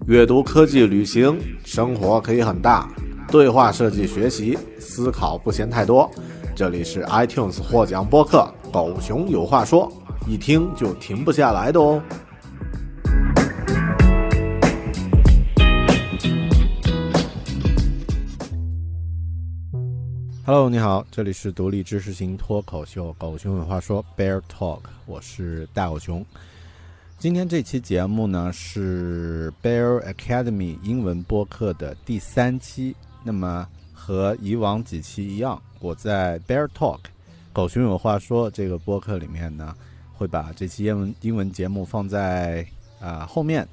阅读、科技、旅行，生活可以很大。对话设计学习，思考不嫌太多。这里是 iTunes 获奖播客《狗熊有话说》，一听就停不下来的哦。Hello， 你好，这里是独立知识型脱口秀《狗熊有话说》Bear Talk， 我是大狗熊。今天这期节目呢是 Bear Academy 英文播客的第3期。那么和以往几期一样，我在 Bear Talk 狗熊有话说这个播客里面呢，会把这期英文节目放在后面，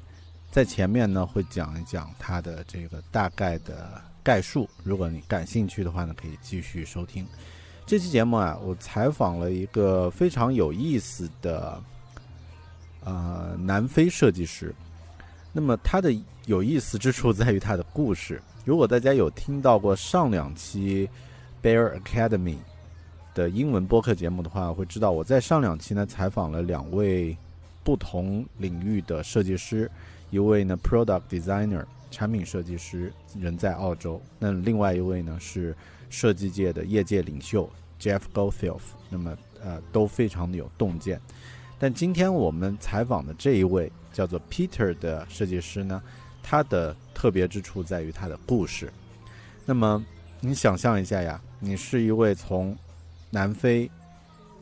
在前面呢会讲一讲它的这个大概的概述。如果你感兴趣的话呢，可以继续收听。这期节目我采访了一个非常有意思的南非设计师。那么它的有意思之处在于它的故事。如果大家有听到过上2期 Bear Academy 的英文播客节目的话，会知道我在上2期呢采访了2位不同领域的设计师。一位呢 Product Designer 产品设计师，人在澳洲。那另外一位呢是设计界的业界领袖 Jeff Goldfield， 那么都非常的有洞见。但今天我们采访的这一位叫做 Peter 的设计师呢，他的特别之处在于他的故事。那么你想象一下呀，你是一位从南非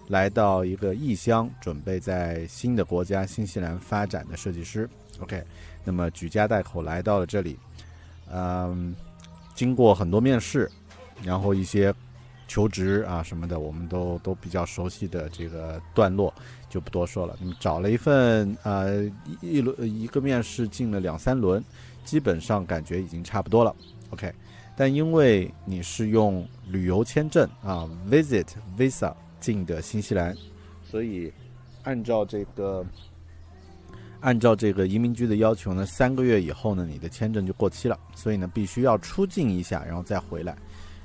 来到一个异乡，准备在新的国家新西兰发展的设计师。OK， 那么举家带口来到了这里，经过很多面试，然后一些求职什么的，我们都比较熟悉的这个段落就不多说了。那么找了一份一个面试进了2-3轮，基本上感觉已经差不多了。OK， 但因为你是用旅游签证Visit Visa 进的新西兰，所以按照这个移民局的要求呢，3个月以后呢，你的签证就过期了，所以呢，必须要出境一下，然后再回来。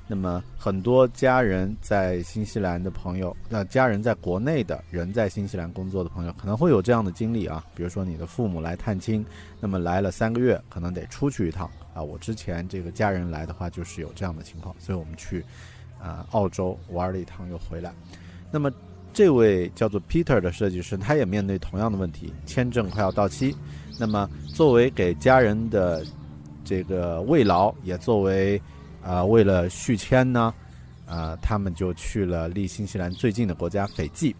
那么很多家人在新西兰的朋友，家人在国内的人在新西兰工作的朋友，可能会有这样的经历比如说你的父母来探亲，那么来了3个月，可能得出去一趟我之前这个家人来的话，就是有这样的情况，所以我们去澳洲玩了一趟又回来。那么这位叫做 Peter 的设计师，他也面对同样的问题，签证快要到期。那么作为给家人的这个慰劳，也作为为了续签呢，他们就去了离新西兰最近的国家斐济。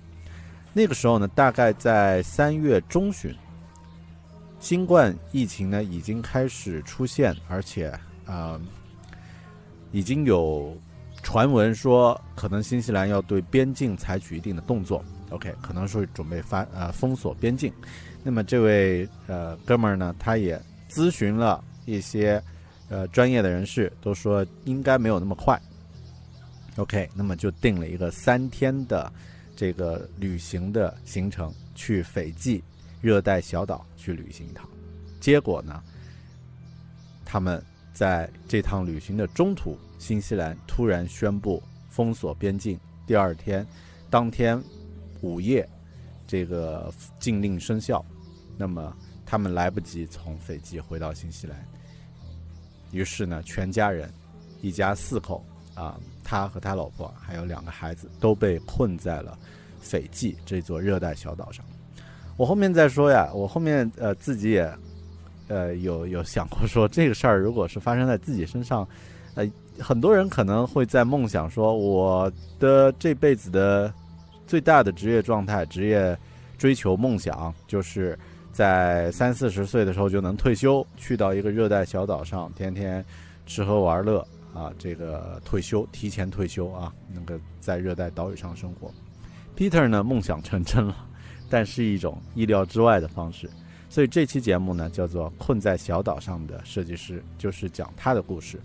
那个时候呢，大概在3月中旬，新冠疫情呢已经开始出现，而且已经有传闻说可能新西兰要对边境采取一定的动作。OK， 可能是准备封锁边境。那么这位哥们儿呢，他也咨询了一些专业的人士，都说应该没有那么快。OK， 那么就定了一个3天的这个旅行的行程，去斐济热带小岛去旅行一趟。结果呢，他们在这趟旅行的中途，新西兰突然宣布封锁边境。当天午夜，这个禁令生效。那么他们来不及从斐济回到新西兰，于是呢，全家人一家4口他和他老婆还有2个孩子都被困在了斐济这座热带小岛上。我后面再说呀，我后面自己也有想过说，这个事儿如果是发生在自己身上，很多人可能会在梦想说，我的这辈子的最大的职业状态、职业追求梦想，就是在30-40岁的时候就能退休，去到一个热带小岛上，天天吃喝玩乐这个提前退休那个在热带岛屿上生活。Peter 呢，梦想成真了，但是一种意料之外的方式。所以这期节目呢，叫做《困在小岛上的设计师》，就是讲他的故事。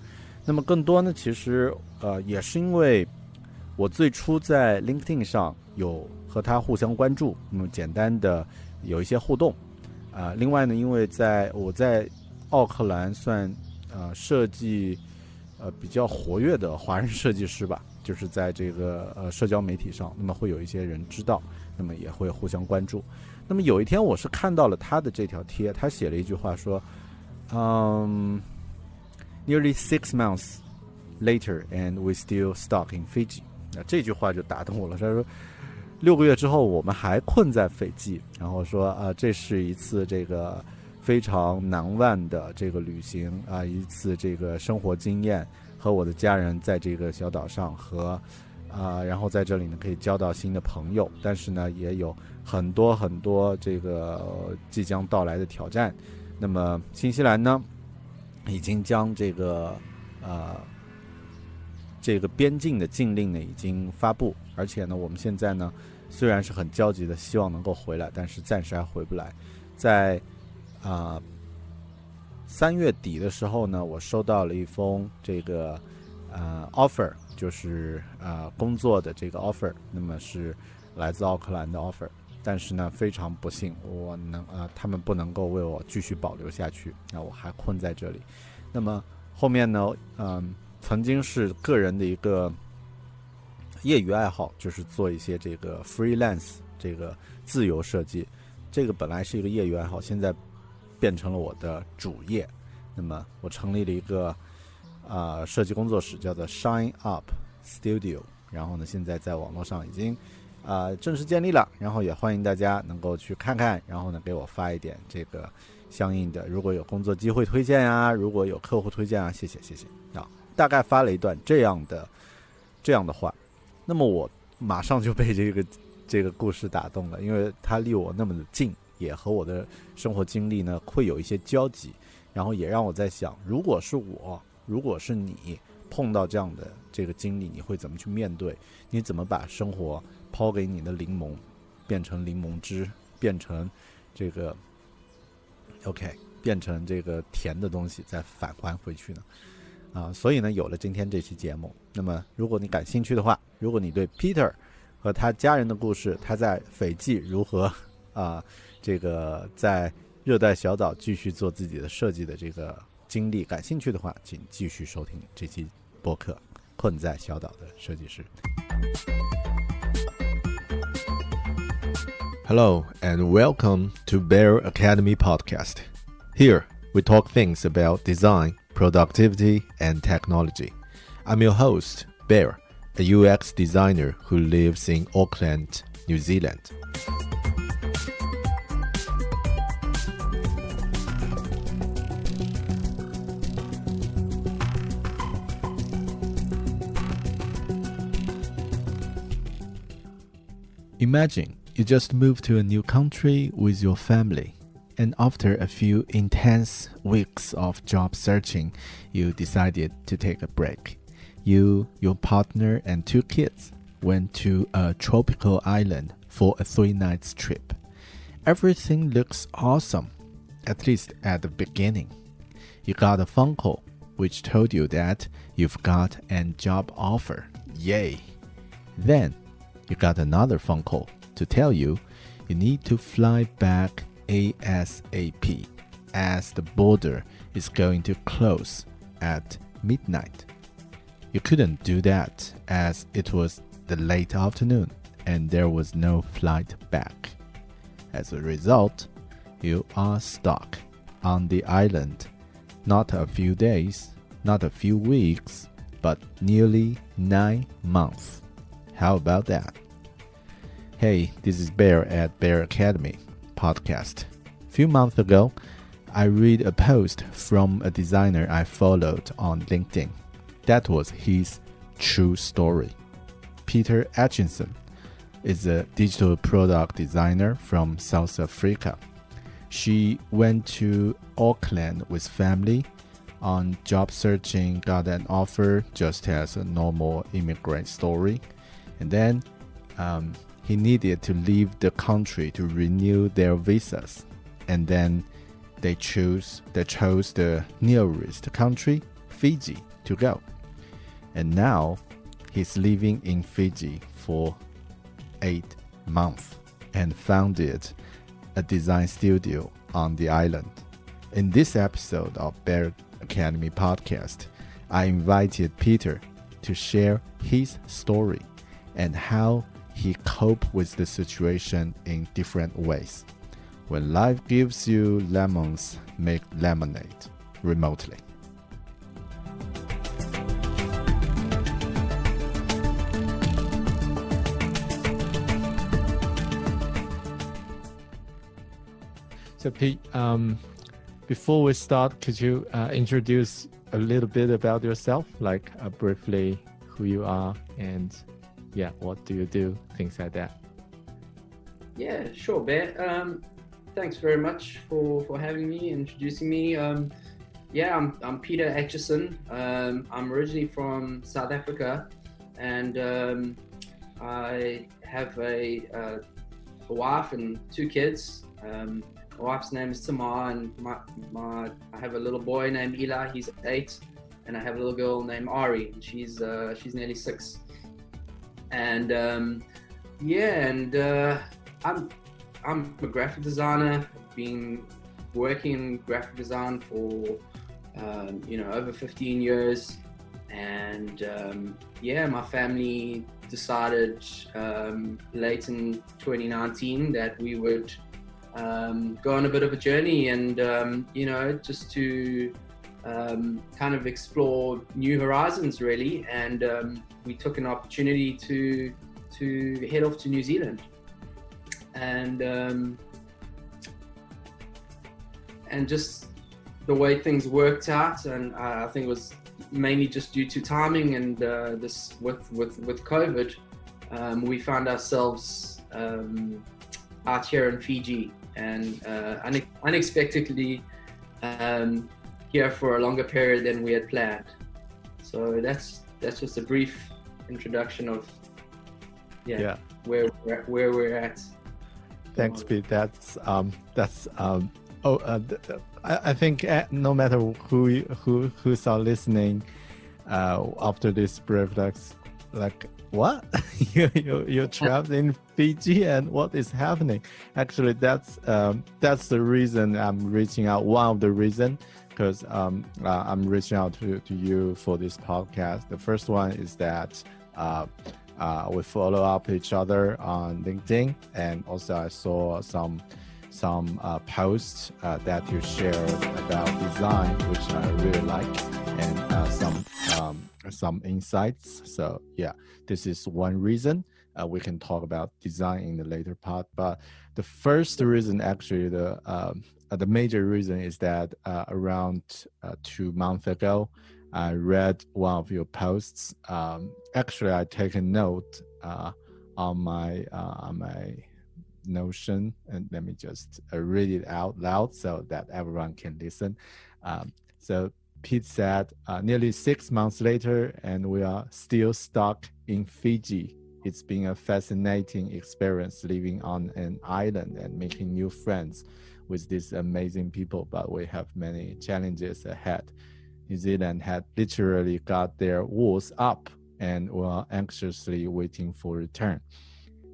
那么更多呢，其实也是因为我最初在 LinkedIn 上有和他互相关注，那么简单的有一些互动另外呢，因为我在奥克兰算设计比较活跃的华人设计师吧，就是在这个社交媒体上，那么会有一些人知道，那么也会互相关注。那么有一天我是看到了他的这条贴，他写了一句话说 Nearly 6 months later and we still stuck in Fiji。 这句话就打动我了，他说6个月之后我们还困在斐济，然后说这是一次这个非常难忘的这个旅行一次这个生活经验，和我的家人在这个小岛上和然后在这里呢可以交到新的朋友，但是呢也有很多很多这个即将到来的挑战。那么新西兰呢已经将这个边境的禁令呢已经发布，而且呢我们现在呢虽然是很焦急的希望能够回来，但是暂时还回不来。在3月底的时候呢，我收到了一封这个offer， 就是工作的这个 offer， 那么是来自奥克兰的 offer， 但是呢非常不幸，他们不能够为我继续保留下去，我还困在这里。那么后面呢曾经是个人的一个业余爱好，就是做一些这个 freelance 这个自由设计，这个本来是一个业余爱好，现在变成了我的主业。那么我成立了一个设计工作室，叫做 Shine Up Studio， 然后呢现在在网络上已经正式建立了，然后也欢迎大家能够去看看，然后呢给我发一点这个相应的，如果有工作机会推荐如果有客户推荐谢谢大概发了一段这样的话。那么我马上就被这个故事打动了，因为它离我那么的近，也和我的生活经历呢会有一些交集，然后也让我在想，如果是你碰到这样的这个经历，你会怎么去面对？你怎么把生活抛给你的柠檬变成柠檬汁，变成这个变成这个甜的东西再返还回去呢？所以呢有了今天这期节目。那么如果你感兴趣的话，如果你对 Peter 和他家人的故事，他在斐济如何这个在热带小岛继续做自己的设计的这个经历感兴趣的话，请继续收听这期播客《困在小岛的设计师》。 Hello and welcome to Bear Academy Podcast. Here we talk things about design, productivity and technology. I'm your host, Bear, a UX designer who lives in Auckland, New Zealand. Imagine you just moved to a new country with your family, and after a few intense weeks of job searching, you decided to take a break. You, your partner, and 2 kids went to a tropical island for a 3-night trip. Everything looks awesome, at least at the beginning. You got a phone call which told you that you've got a job offer. Yay! Then you got another phone call to tell you you need to fly back ASAP as the border is going to close at midnight. You couldn't do that as it was the late afternoon and there was no flight back. As a result, you are stuck on the island, not a few days, not a few weeks, but nearly 9 months. How about that? Hey, this is Bear at Bear Academy Podcast. A few months ago, I read a post from a designer I followed on LinkedIn. That was his true story. Peter Atchison is a digital product designer from South Africa. She went to Auckland with family on job searching, got an offer just as a normal immigrant story. And then he needed to leave the country to renew their visas. And then they chose the nearest country, Fiji, to go. And now he's living in Fiji for 8 months and founded a design studio on the island. In this episode of Bear Academy Podcast, I invited Peter to share his story and how he coped with the situation in different ways. When life gives you lemons, make lemonade. remotely. So Pete, before we start, could you introduce a little bit about yourself, like briefly who you are and what do you do, things like that? Yeah, sure, Bear. Thanks very much for having me, introducing me. I'm Peter Atchison. I'm originally from South Africa, and I have a wife and 2 kids. My wife's name is Tamar, and I have a little boy named Eli. He's 8, and I have a little girl named Ari, and she's nearly 6. And I'm a graphic designer. I've been working in graphic design for over 15 years, and my family decided late in 2019 that we would go on a bit of a journey and just to kind of explore new horizons, really. And we took an opportunity to head off to New Zealand, and just the way things worked out, and I think it was mainly just due to timing and this with COVID, we found ourselves out here in Fiji, and unexpectedly here for a longer period than we had planned. So that's just a brief introduction of where we're at. Thanks, Pete. I think no matter who's listening after this brief, like what you're trapped in Fiji and what is happening? Actually, that's the reason I'm reaching out. One of the reason, because I'm reaching out to you for this podcast. The first one is that we follow up each other on LinkedIn, and also I saw some posts that you shared about design, which I really like, and some insights. So this is one reason. We can talk about design in the later part, but the first reason, actually, the major reason is that around 2 months ago, I read one of your posts. Actually, I take a note on my Notion, and let me just read it out loud so that everyone can listen. So Pete said, nearly 6 months later, and we are still stuck in Fiji. It's been a fascinating experience living on an island and making new friends with these amazing people, but we have many challenges ahead. New Zealand had literally got their walls up and were anxiously waiting for return.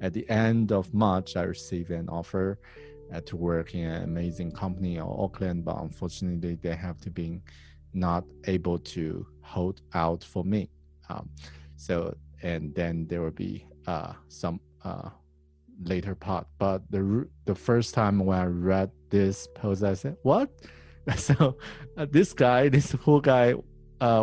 At the end of March, I received an offer to work in an amazing company in Auckland, but unfortunately, they have to be not able to hold out for me. And then there will be some later part. But the first time when I read this post, I said, "What?" So this whole guy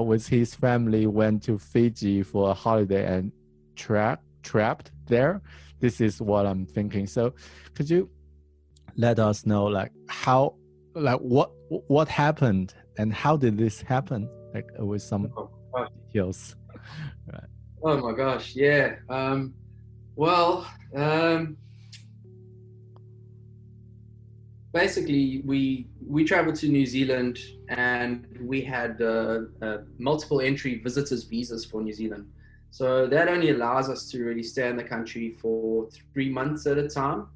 with his family went to Fiji for a holiday and trapped there. This is what I'm thinking. So could you let us know what happened and how did this happen? With some details. Right. Oh my gosh, yeah. Basically, we traveled to New Zealand, and we had multiple entry visitors visas for New Zealand. So that only allows us to really stay in the country for 3 months at a time.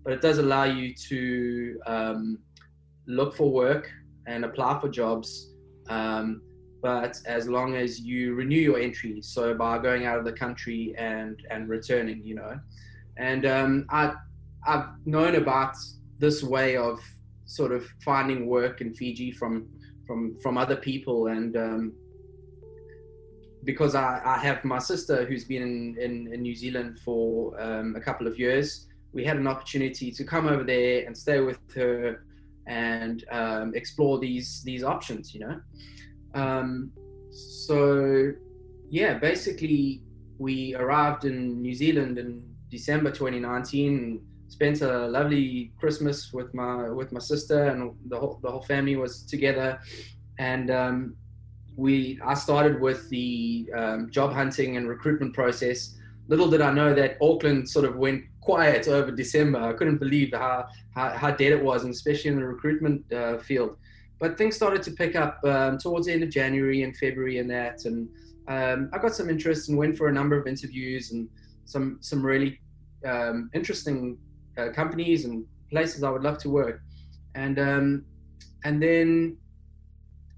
But it does allow you to look for work and apply for jobs, but as long as you renew your entry, so by going out of the country and returning, And I've known about this way of sort of finding work in Fiji from other people, and because I have my sister who's been in New Zealand for a couple of years, we had an opportunity to come over there and stay with her and explore these options, So yeah, basically we arrived in New Zealand in December 2019 and spent a lovely Christmas with my sister, and the whole family was together. And I started with the job hunting and recruitment process. Little did I know that Auckland sort of went quiet over December. I couldn't believe how dead it was, and especially in the recruitment field. But things started to pick up towards the end of January and February and that. And I got some interest and went for a number of interviews and some really interesting companies and places I would love to work. And then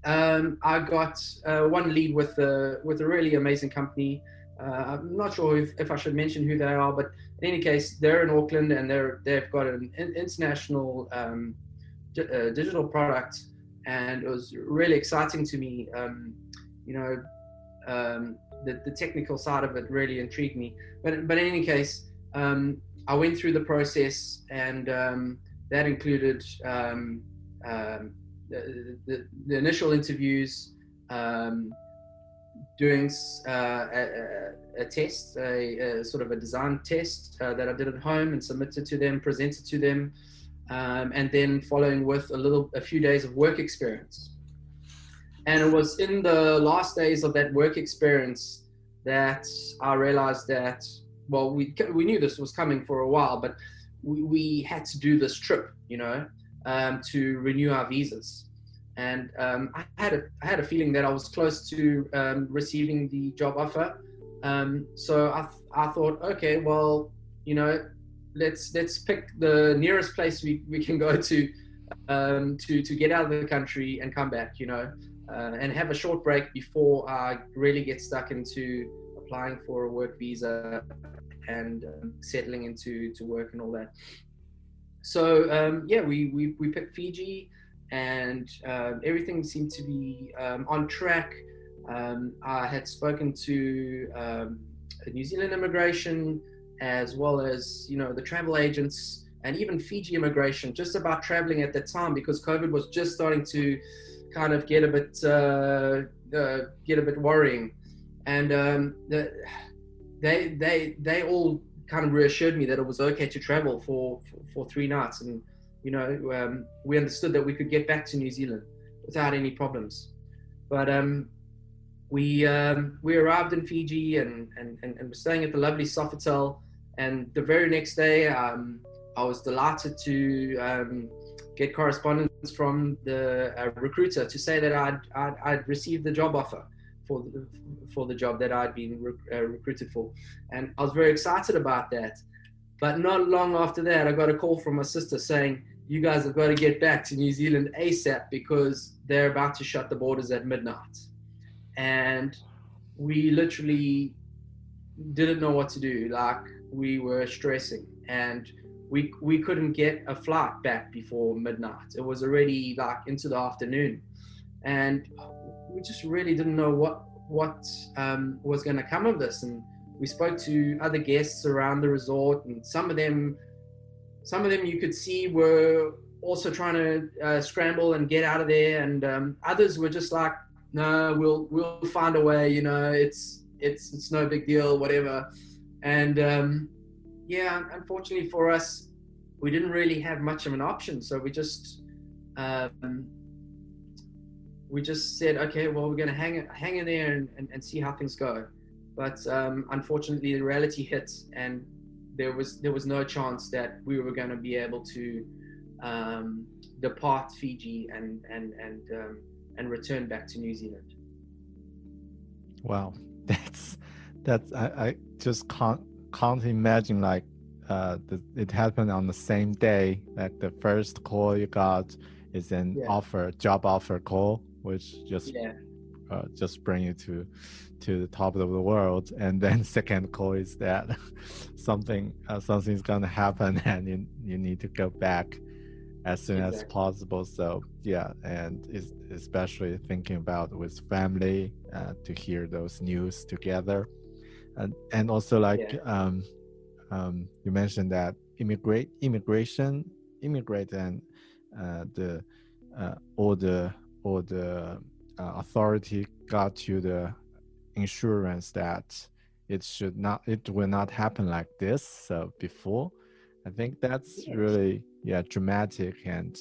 I got one lead with a really amazing company. I'm not sure if I should mention who they are, but in any case, they're in Auckland and they've got an international digital product, and it was really exciting to me. The technical side of it really intrigued me. But in any case, I went through the process, and that included the initial interviews, doing a test, a sort of a design test that I did at home and submitted to them, presented to them, and then following with a few days of work experience. And it was in the last days of that work experience that I realized that, well, we knew this was coming for a while, but we had to do this trip, to renew our visas. And I had a feeling that I was close to receiving the job offer. So I thought, okay, well, let's pick the nearest place we can go to get out of the country and come back, and have a short break before I really get stuck into applying for a work visa and settling into work and all that. So we picked Fiji, and everything seemed to be on track. I had spoken to New Zealand immigration, as well as the travel agents, and even Fiji immigration, just about traveling at that time, because COVID was just starting to kind of get a bit worrying. And they all kind of reassured me that it was okay to travel for 3 nights, and we understood that we could get back to New Zealand without any problems. But we arrived in Fiji and were staying at the lovely Sofitel. And the very next day, I was delighted to get correspondence from the recruiter to say that I'd received the job offer for the job that I'd been recruited for. And I was very excited about that. But not long after that, I got a call from my sister saying, you guys have got to get back to New Zealand ASAP because they're about to shut the borders at midnight. And we literally didn't know what to do. Like, we were stressing, and we couldn't get a flight back before midnight. It was already like into the afternoon, and we just really didn't know what was going to come of this. And we spoke to other guests around the resort, and some of them you could see were also trying to scramble and get out of there, and others were just like, no, we'll find a way, it's no big deal, whatever. And unfortunately for us, we didn't really have much of an option. So we just said, okay, well, we're going to hang in there and see how things go. But unfortunately, the reality hit, and there was no chance that we were going to be able to depart Fiji and return back to New Zealand. Wow, that's I just can't imagine, like it happened on the same day. Like the first call you got is an job offer call, which just bring you to the top of the world, and then second call is that something's gonna happen and you need to go back as soon as possible. So and especially thinking about with family, to hear those news together, and also like you mentioned that immigrate and the or the authority got you the insurance that it will not happen like this. So before, I think that's really dramatic and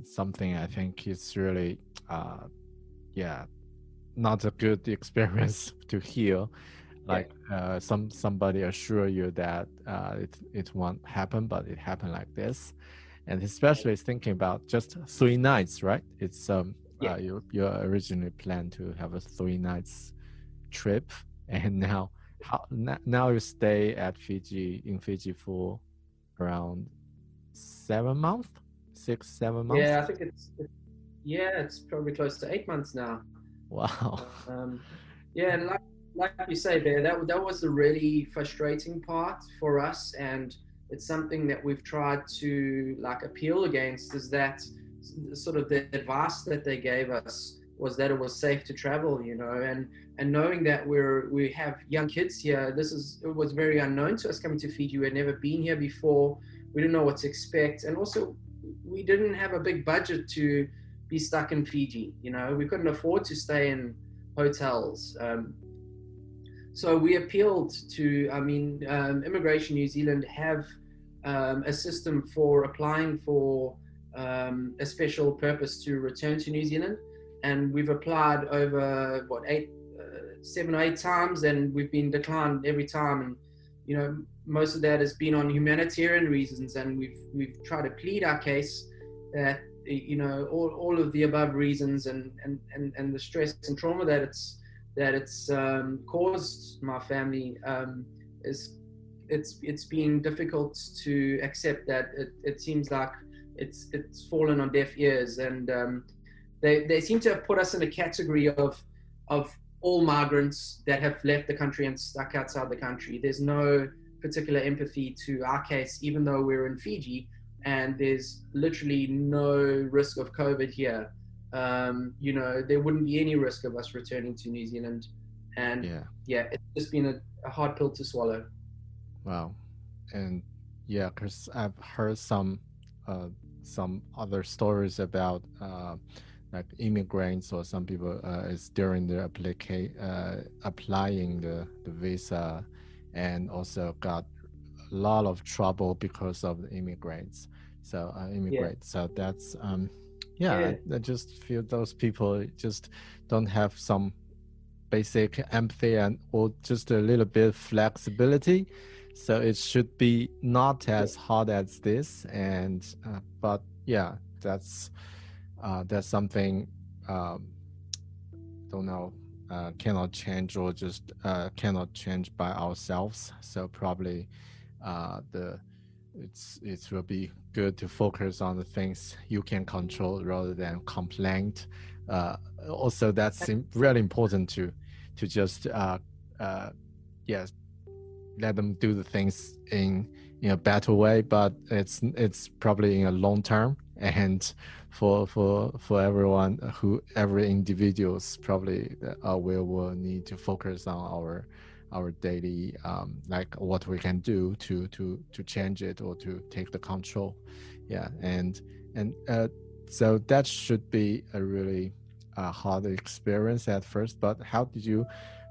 something I think is really not a good experience to hear. Like somebody assure you that it won't happen, but it happened like this. And especially thinking about just 3 nights, right? It's you originally planned to have a 3 nights trip, and now you stay at in Fiji for around 7 months, 6-7 months. Yeah, I think it's probably close to 8 months now. Wow. And like you say there, that was the really frustrating part for us, and it's something that we've tried to like appeal against, is that sort of the advice that they gave us was that it was safe to travel, and knowing that we have young kids here, it was very unknown to us coming to Fiji. We had never been here before. We didn't know what to expect, and also we didn't have a big budget to be stuck in Fiji. We couldn't afford to stay in hotels. So we appealed to, Immigration New Zealand have a system for applying for a special purpose to return to New Zealand. And we've applied over, 7 or 8 times, and we've been declined every time. And, most of that has been on humanitarian reasons. And we've tried to plead our case that, all of the above reasons and the stress and trauma that it's caused my family it's been difficult to accept that it seems like it's fallen on deaf ears, and they seem to have put us in a category of all migrants that have left the country and stuck outside the country. There's no particular empathy to our case, even though we're in Fiji and there's literally no risk of COVID here. There wouldn't be any risk of us returning to New Zealand, and it's just been a hard pill to swallow. Wow. And because I've heard some other stories about like immigrants or some people is during the applying the visa, and also got a lot of trouble because of the immigrants. So so that's I just feel those people just don't have some basic empathy or just a little bit flexibility. So it should be not as hard as this. And but that's something don't know, cannot change, or just cannot change by ourselves. So probably it will be good to focus on the things you can control rather than complain. Also, that's really important to just let them do the things in a better way, but it's probably in a long term, and for everyone, every individuals probably will need to focus on our daily like what we can do to change it or to take the control. And so that should be a really hard experience at first, but how did you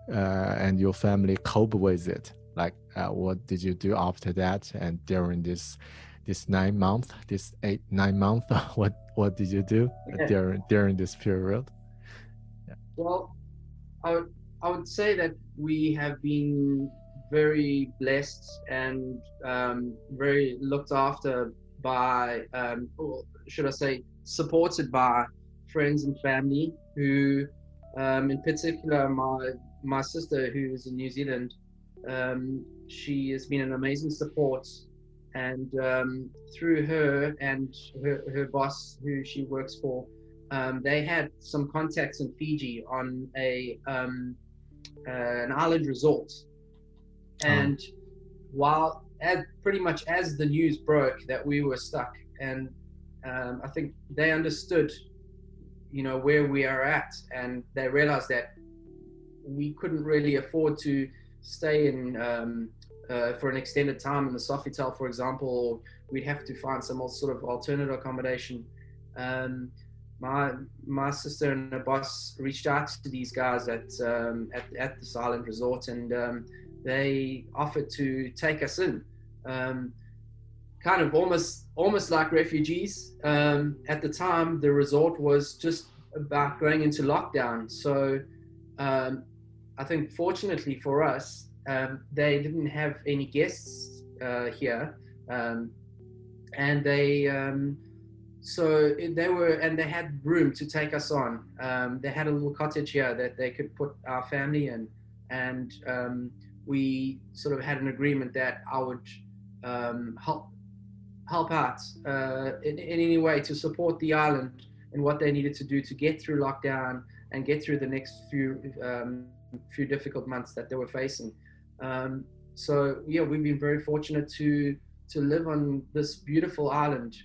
and your family cope with it? Like what did you do after that, and during this 9 month, this 8-9 month, what did you do during this period? Well, I would say that we have been very blessed and very looked after by, or should I say, supported by friends and family who, in particular, my sister, who is in New Zealand, she has been an amazing support, and through her and her boss, who she works for, they had some contacts in Fiji on an island resort. And while pretty much as the news broke that we were stuck, and I think they understood where we are at, and they realized that we couldn't really afford to stay in for an extended time in the Sofitel, for example, we'd have to find some sort of alternative accommodation. My sister and her boss reached out to these guys at this island resort, and they offered to take us in, kind of almost like refugees. At the time, the resort was just about going into lockdown, so I think fortunately for us, they didn't have any guests here, and they had room to take us on. They had a little cottage here that they could put our family in, and we sort of had an agreement that I would help out in any way to support the island and what they needed to do to get through lockdown and get through the next few difficult months that they were facing. So yeah, we've been very fortunate to live on this beautiful island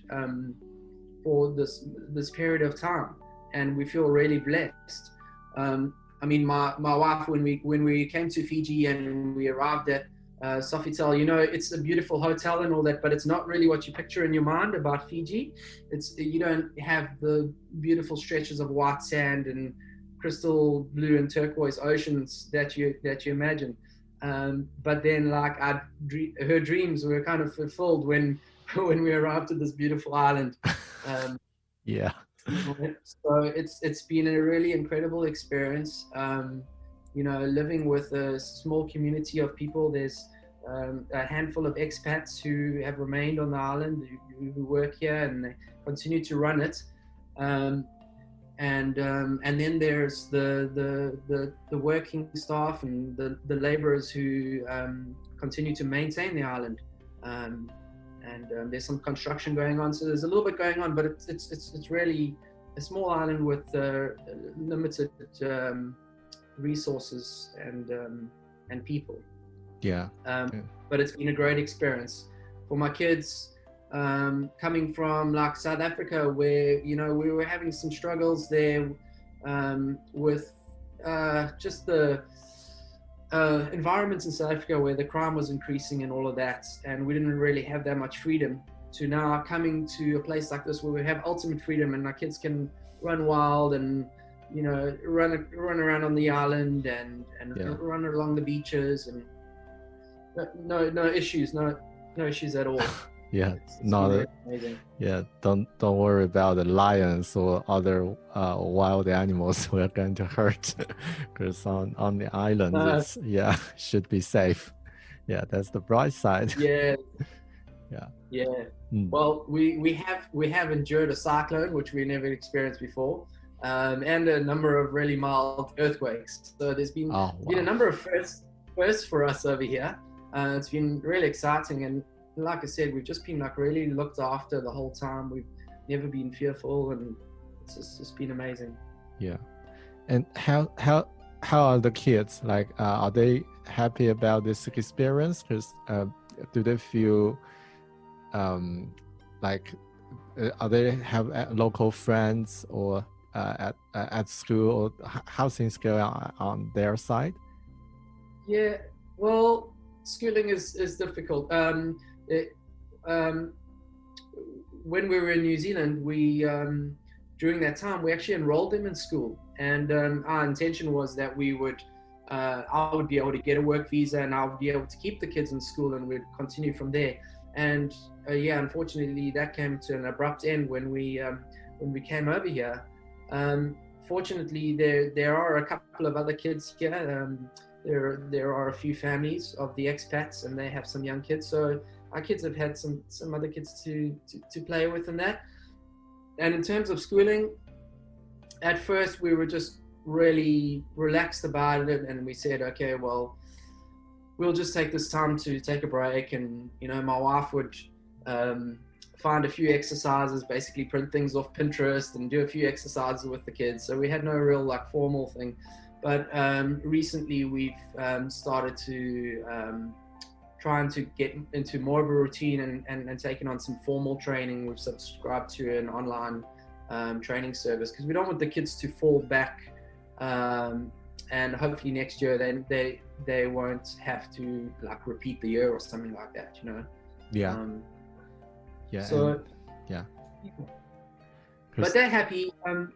for this period of time, and we feel really blessed. I mean, my wife, when we came to Fiji and we arrived at Sofitel, you know, it's a beautiful hotel and all that, but it's not really what you picture in your mind about Fiji. You don't have the beautiful stretches of white sand and crystal blue and turquoise oceans that you imagine. But then, like, her dreams were kind of fulfilled when we arrived at this beautiful island. Yeah. So it's been a really incredible experience. You know, living with a small community of people. There's a handful of expats who have remained on the island, who work here, and they continue to run it. And then there's the working staff and the laborers who continue to maintain the island. And there's some construction going on, so there's a little bit going on, but it's really a small island with limited resources and people. Yeah. But it's been a great experience for my kids. Coming from like South Africa, where, you know, we were having some struggles there with just the environments in South Africa where the crime was increasing and all of that, and we didn't really have that much freedom, to now coming to a place like this where we have ultimate freedom and our kids can run wild and, you know, run around on the island and run along the beaches, and no issues at all. Yeah, it's really amazing. Yeah, don't worry about the lions or other wild animals we're going to hurt, because on the island, it's, should be safe. Yeah, that's the bright side. Yeah. Yeah. Well, we have endured a cyclone, which we never experienced before, and a number of really mild earthquakes. So there's been a number of firsts for us over here. It's been really exciting, and like I said, we've just been like really looked after the whole time. We've never been fearful, and it's just been amazing. Yeah. And how are the kids? Like, are they happy about this experience? Because do they feel like are they have local friends or at school, or how things go on their side? Yeah, well, schooling is difficult. When we were in New Zealand, we during that time we actually enrolled them in school, and our intention was that I would be able to get a work visa, and I would be able to keep the kids in school, and we'd continue from there. And unfortunately, that came to an abrupt end when we came over here. Fortunately, there are a couple of other kids here. There are a few families of the expats, and they have some young kids. So our kids have had some other kids to play with in that. And in terms of schooling, at first we were just really relaxed about it, and we said, okay, well, we'll just take this time to take a break. And, you know, my wife would find a few exercises, basically print things off Pinterest and do a few exercises with the kids. So we had no real like formal thing. But recently we've started to trying to get into more of a routine and taking on some formal training. We've subscribed to an online training service, because we don't want the kids to fall back, and hopefully next year then they won't have to like repeat the year or something like that, you know. Yeah. So yeah. But they're happy.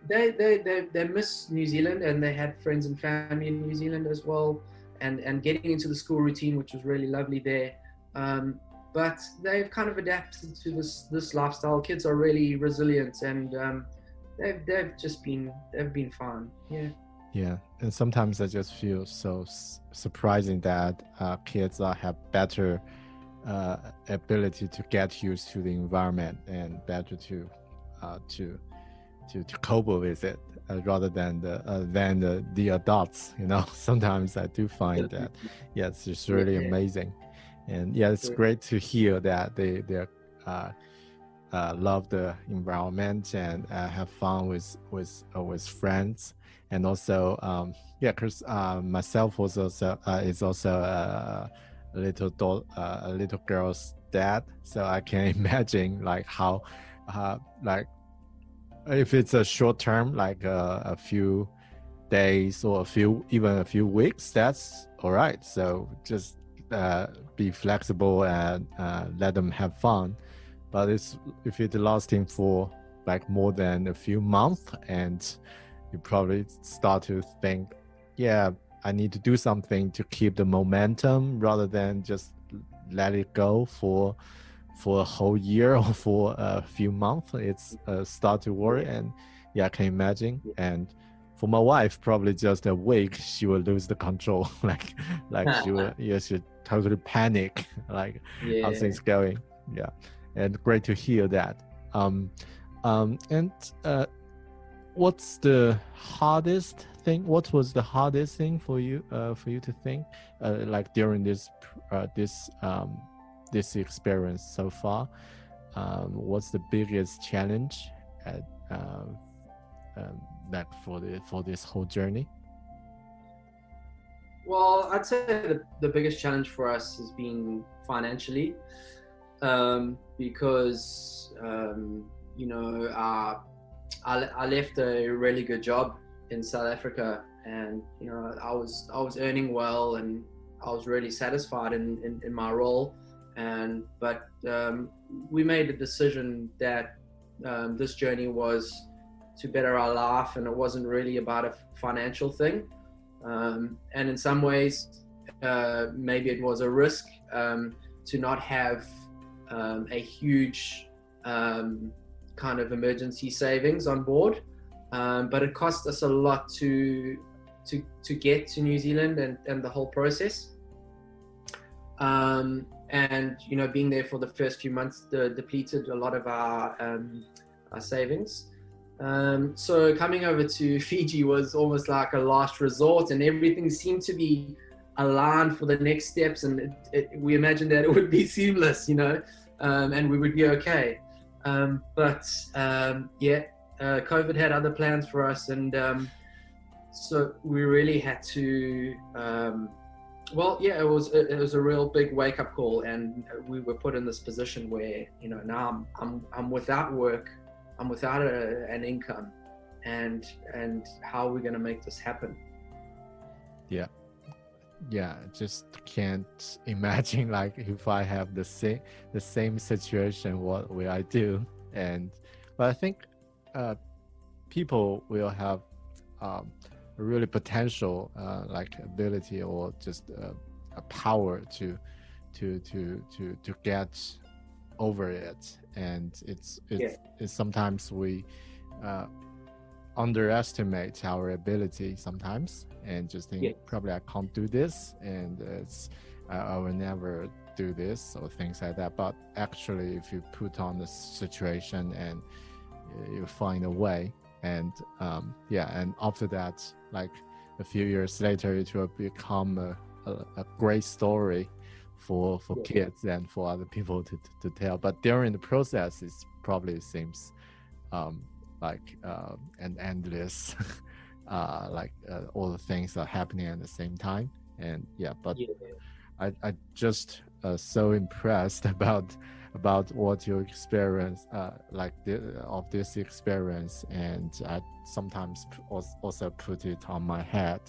They miss New Zealand, and they had friends and family in New Zealand as well, and getting into the school routine, which was really lovely there. But they've kind of adapted to this lifestyle. Kids are really resilient, and they've been fine. Yeah. Yeah, and sometimes I just feel so surprising that kids have better ability to get used to the environment and better to cope with it rather than the adults. Sometimes I do find that yes, it's really amazing, and yeah, it's great to hear that they love the environment and have fun with friends. And also because myself was also is also a little girl's dad, so I can imagine like how like if it's a short term, like a few days or even a few weeks, that's all right. So just be flexible and let them have fun. But if it's lasting for like more than a few months, and you probably start to think, yeah, I need to do something to keep the momentum rather than just let it go for a whole year or for a few months. It's start to worry, and yeah, I can imagine. And for my wife, probably just a week, she will lose the control. like she totally panic, like how things going. Yeah, and great to hear that. What's the hardest thing? What was the hardest thing for you to think like during this experience so far? What's the biggest challenge like for this whole journey? Well, I'd say the biggest challenge for us has been financially, because I left a really good job in South Africa, and I was earning well, and I was really satisfied in my role, but we made the decision that this journey was to better our life, and it wasn't really about a financial thing, and in some ways maybe it was a risk to not have a huge kind of emergency savings on board, but it cost us a lot to get to New Zealand and the whole process, and being there for the first few months depleted a lot of our savings, so coming over to Fiji was almost like a last resort, and everything seemed to be aligned for the next steps, and we imagined that it would be seamless, and we would be okay. But COVID had other plans for us, and so we really had to. It was a real big wake-up call, and we were put in this position where now I'm without work, I'm without an income, and how are we going to make this happen? Yeah, just can't imagine like if I have the same situation, what will I do? But I think people will have really potential like ability or just a power to get over it, and it's sometimes we underestimate our ability sometimes, and just think probably I can't do this, and I will never do this or things like that. But actually, if you put on the situation and you find a way, and and after that, like a few years later, it will become a great story for kids and for other people to tell. But during the process, it probably seems like an endless all the things are happening at the same time, and I just so impressed about what you experience of this experience, and I sometimes also put it on my head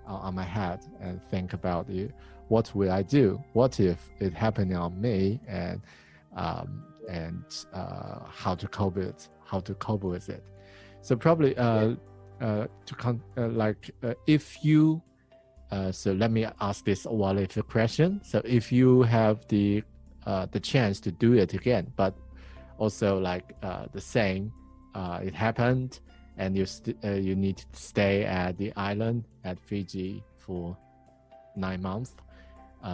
and think about it. What will I do? What if it happened on me? And and how to cope with it. So probably if you so let me ask this what if question. So if you have the chance to do it again, but also like the same, it happened, and you need to stay at the island at Fiji for 9 months,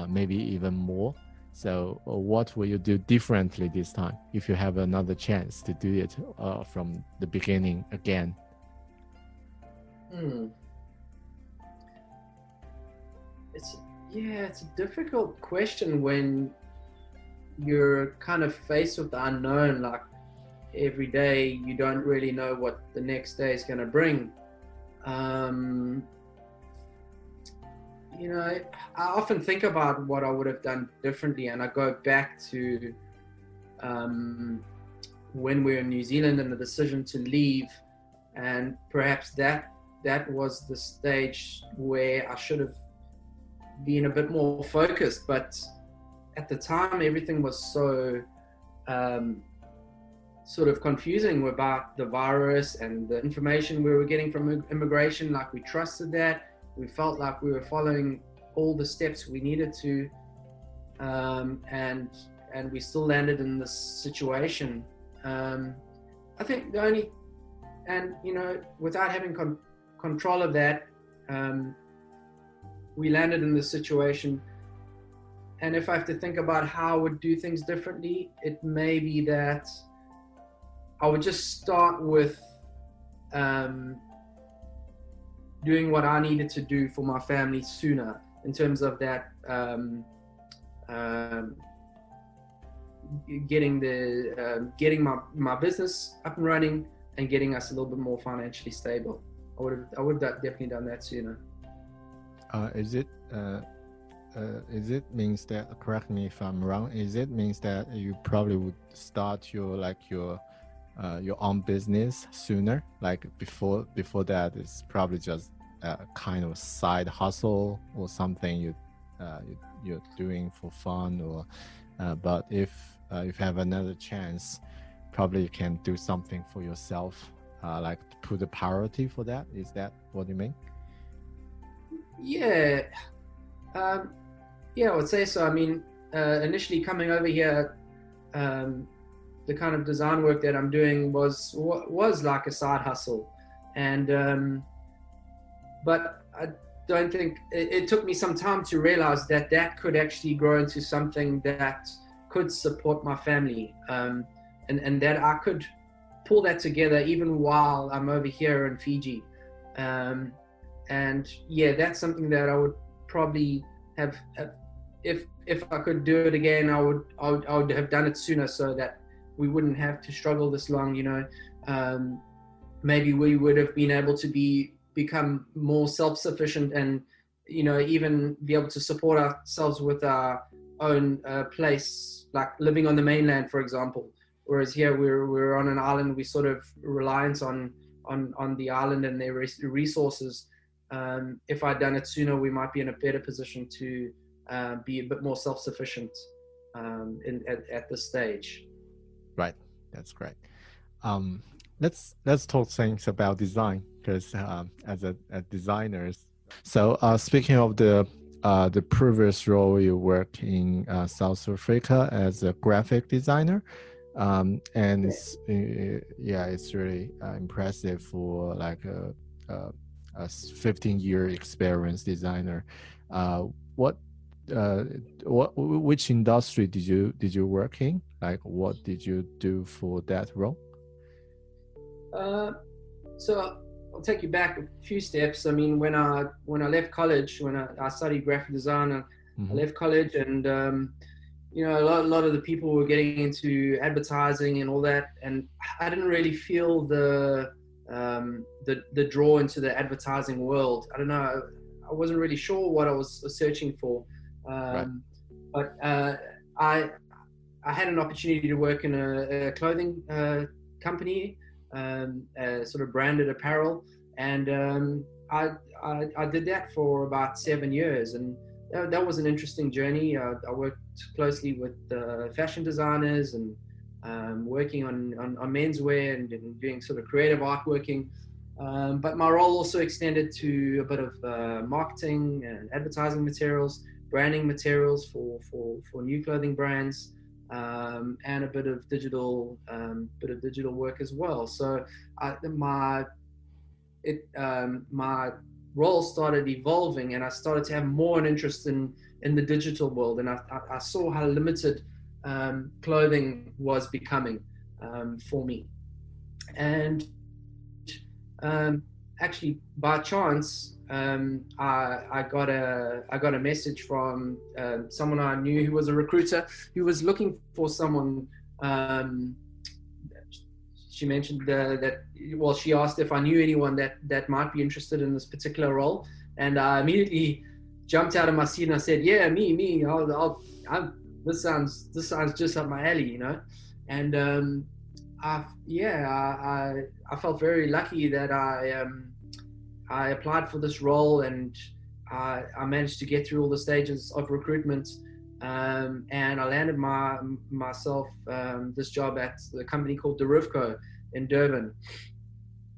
maybe even more. So what will you do differently this time if you have another chance to do it from the beginning again? It's a difficult question when you're kind of faced with the unknown. Like every day you don't really know what the next day is going to bring. I often think about what I would have done differently, and I go back to when we were in New Zealand and the decision to leave, and perhaps that was the stage where I should have been a bit more focused. But at the time, everything was so sort of confusing about the virus and the information we were getting from immigration. Like, we trusted that. We felt like we were following all the steps we needed to, and we still landed in this situation. I think without having control of that, we landed in this situation. And if I have to think about how I would do things differently, it may be that I would just start with doing what I needed to do for my family sooner, in terms of that getting my business up and running and getting us a little bit more financially stable. I would have definitely done that sooner. Is it means that, correct me if I'm wrong, is it means that you probably would start your own business sooner? Like before that, it's probably just a kind of side hustle or something you're doing for fun, or but if you have another chance, probably you can do something for yourself, like put a priority for that. Is that what you mean? Yeah, I would say so. I mean, initially coming over here, the kind of design work that I'm doing was like a side hustle, and but I don't think it took me some time to realize that could actually grow into something that could support my family, and that I could pull that together even while I'm over here in Fiji. And yeah, that's something that I would probably have, if I could do it again, I would have done it sooner, so that we wouldn't have to struggle this long. Maybe we would have been able to become more self-sufficient, and even be able to support ourselves with our own place, like living on the mainland, for example. Whereas here we're on an island, we sort of reliant on the island and their resources. If I'd done it sooner, we might be in a better position to be a bit more self-sufficient at this stage. Right, that's great. Let's talk things about design, because as a designers. So speaking of the previous role, you worked in South Africa as a graphic designer, and it's really impressive for like a 15-year experience designer. Which industry did you work in? Like, what did you do for that role? So I'll take you back a few steps. I mean, when I left college, when I studied graphic design, I left college, and a lot of the people were getting into advertising and all that, and I didn't really feel the draw into the advertising world. I don't know. I wasn't really sure what I was searching for, but I had an opportunity to work in a clothing company, sort of branded apparel, and I did that for about 7 years, and that was an interesting journey. I worked closely with fashion designers and working on menswear and doing sort of creative artworking. But my role also extended to a bit of marketing and advertising materials, branding materials for new clothing brands, and a bit of digital work as well. So my role started evolving, and I started to have more an interest in the digital world, and I saw how limited clothing was becoming for me. And actually, by chance, I got a message from someone I knew who was a recruiter who was looking for someone. She mentioned she asked if I knew anyone that might be interested in this particular role, and I immediately jumped out of my seat and I said, "Yeah, me. This sounds just up my alley, you know." And I felt very lucky that I applied for this role, and I managed to get through all the stages of recruitment, and I landed myself this job at the company called Derivco in Durban.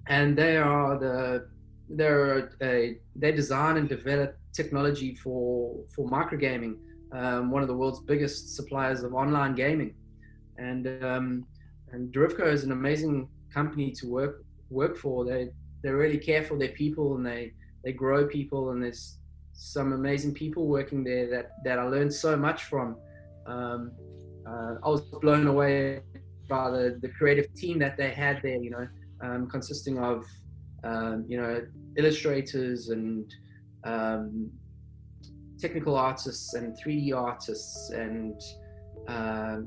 And they design and develop technology for microgaming, one of the world's biggest suppliers of online gaming. And Derivco is an amazing company to work for. They really care for their people, and they grow people, and there's some amazing people working there that I learned so much from. I was blown away by the creative team that they had there, you know, consisting of you know, illustrators and technical artists and 3D artists and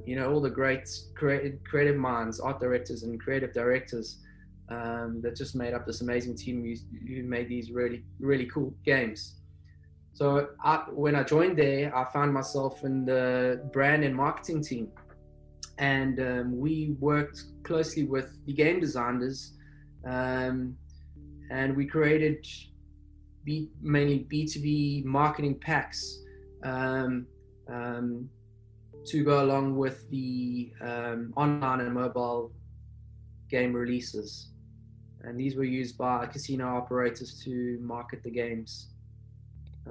you know, all the great creative minds, art directors and creative directors that just made up this amazing team who made these really, really cool games. So when I joined there, I found myself in the brand and marketing team, and we worked closely with the game designers, and we created mainly B2B marketing packs to go along with the online and mobile game releases. And these were used by casino operators to market the games.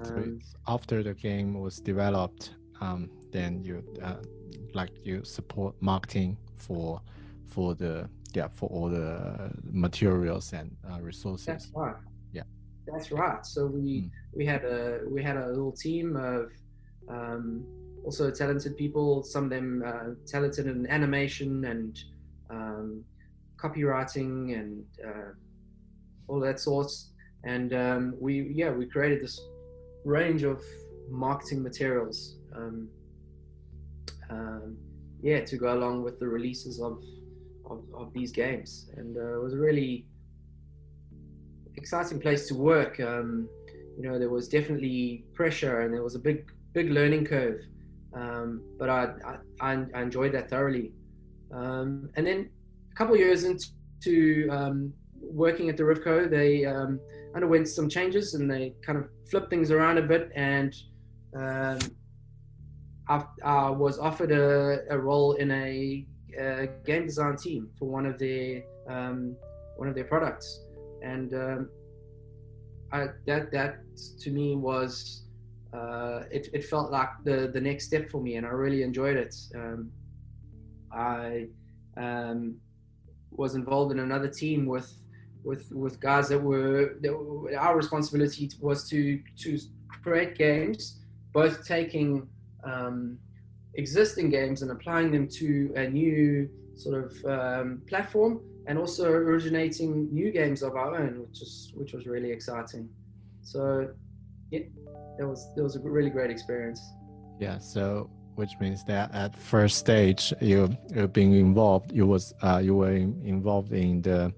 So after the game was developed, then you you support marketing for all the materials and resources. That's right. Yeah, that's right. So we had a little team of also talented people. Some of them talented in animation and copywriting and all that sorts. And we created this range of marketing materials to go along with the releases of these games. And it was a really exciting place to work. You know, there was definitely pressure and there was a big learning curve, but I enjoyed that thoroughly. And then a couple of years into working at Derivco, they underwent some changes and they kind of flipped things around a bit, and I was offered a role in a game design team for one of their products, and that to me was it felt like the next step for me, and I really enjoyed it. I was involved in another team with guys that our responsibility was to create games, both taking existing games and applying them to a new sort of platform, and also originating new games of our own, which was really exciting. So yeah, that was a really great experience. Yeah, so which means that at first stage you being involved, you were involved in the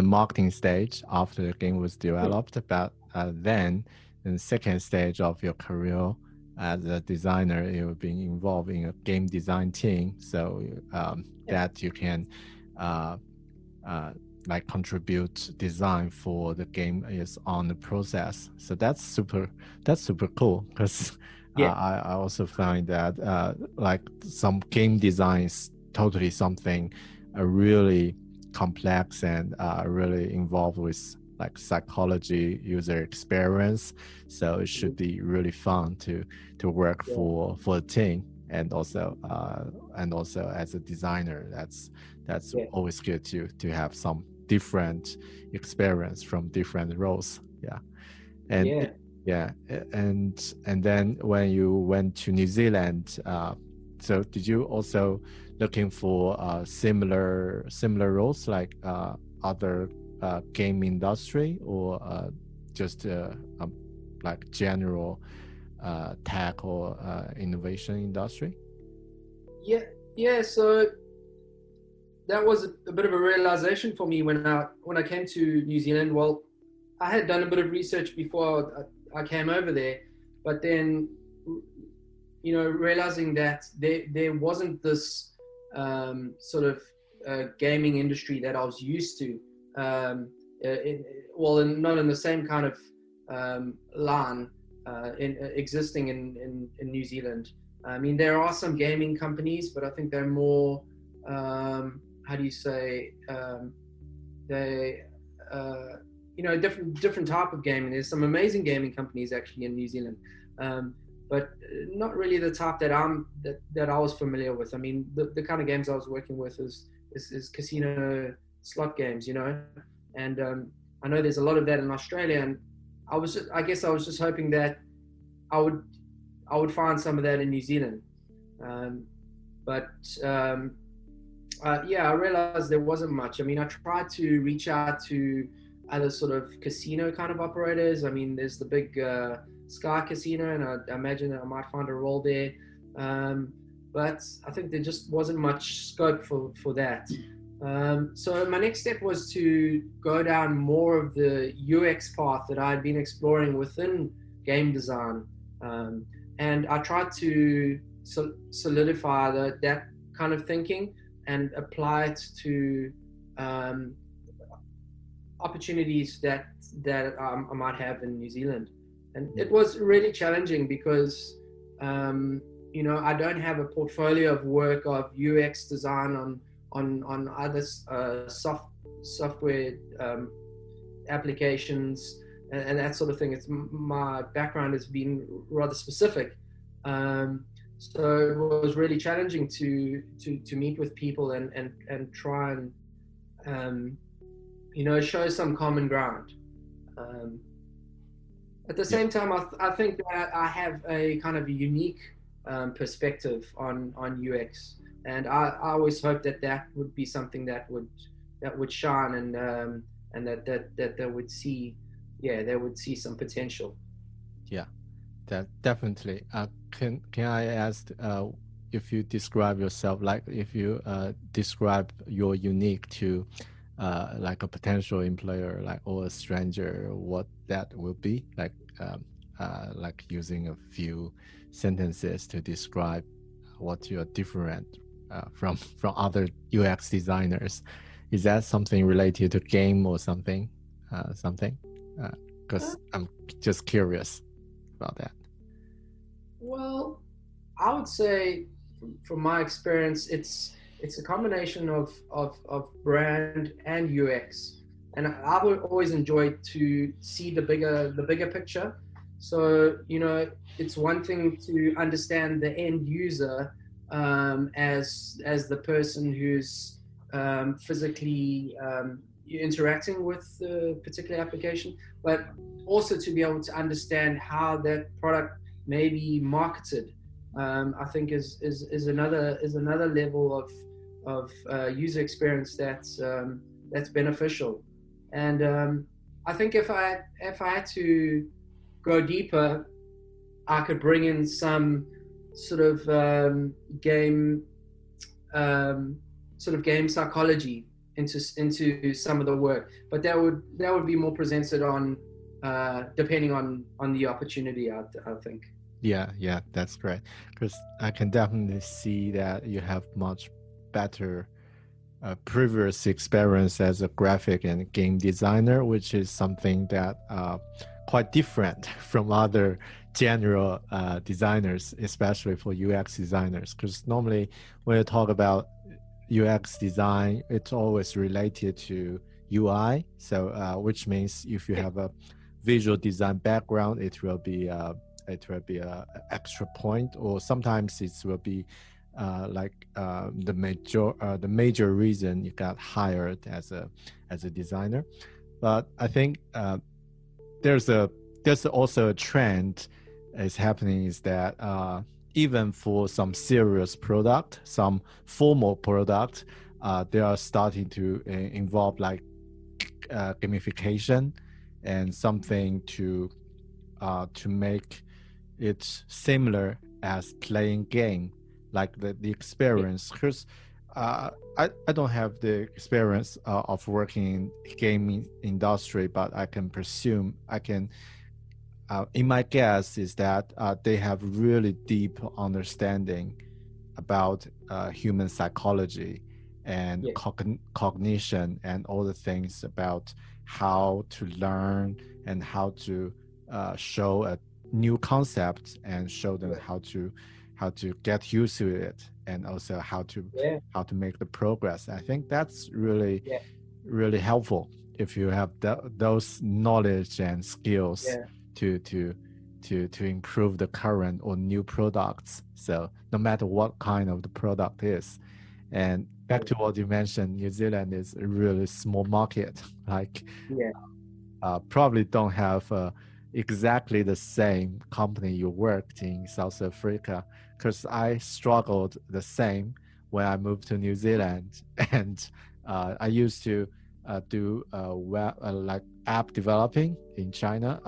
marketing stage after the game was developed, but then in the second stage of your career as a designer, you've been involved in a game design team, so that you can like contribute design for the game is on the process. So that's super cool, because I also find that like some game designs totally something really complex and really involved with like psychology, user experience. So it should be really fun to work for a team, and also as a designer, that's always good to have some different experience from different roles. And then when you went to New Zealand, so did you also looking for similar roles like other game industry, or just like general tech or innovation industry? So that was a bit of a realization for me when I came to New Zealand. Well, I had done a bit of research before I came over there, but then realizing that there wasn't this sort of gaming industry that I was used to, not in the same kind of line existing in New Zealand. I mean, there are some gaming companies, but I think they're more different type of gaming. There's some amazing gaming companies actually in New Zealand, but not really the type that I was familiar with. I mean, the kind of games I was working with is casino slot games, and I know there's a lot of that in Australia, and I guess I was just hoping that I would find some of that in New Zealand, I realized there wasn't much. I mean, I tried to reach out to other sort of casino kind of operators. I mean, there's the big Sky Casino, and I imagine that I might find a role there, but I think there just wasn't much scope for that. So my next step was to go down more of the UX path that I had been exploring within game design, and I tried to solidify that kind of thinking and apply it to opportunities that I might have in New Zealand. And it was really challenging because I don't have a portfolio of work of UX design on other software applications and that sort of thing. My background has been rather specific, so it was really challenging to meet with people and try and show some common ground. At the same time, I think that I have a kind of a unique perspective on UX, and I always hope that would be something that would shine, and that they would see some potential. Yeah, that definitely. Can I ask if you describe yourself, like if you describe your unique to like a potential employer, like, or a stranger, what that will be like using a few sentences to describe what you're different from other UX designers. Is that something related to game or something? Because I'm just curious about that. Well, I would say from my experience, it's a combination of brand and UX, and I've always enjoyed to see the bigger picture. So it's one thing to understand the end user as the person who's physically interacting with the particular application, but also to be able to understand how that product may be marketed. I think is another level of user experience that's beneficial. And I think if I had to go deeper, I could bring in some sort of game psychology into some of the work, but that would be more presented on depending on the opportunity, I think. Yeah, that's great, because I can definitely see that you have much better previous experience as a graphic and game designer, which is something that quite different from other general designers, especially for UX designers. Because normally when you talk about UX design, it's always related to UI. So which means if you have a visual design background, it will be a extra point, or sometimes it will be the major reason you got hired as a designer. But I think there's also a trend is happening, is that even for some serious product, some formal product, they are starting to involve like gamification and something to make it similar as playing game, like the experience. Because I don't have the experience of working in gaming industry, but I can presume in my guess is that they have really deep understanding about human psychology and cognition and all the things about how to learn and how to show a new concept and show them how to get used to it, and also how to make the progress. I think that's really really helpful if you have those knowledge and skills to improve the current or new products. So no matter what kind of the product is. And back to what you mentioned, New Zealand is a really small market. Like probably don't have exactly the same company you worked in South Africa, because I struggled the same when I moved to New Zealand. And I used to do like app developing in China,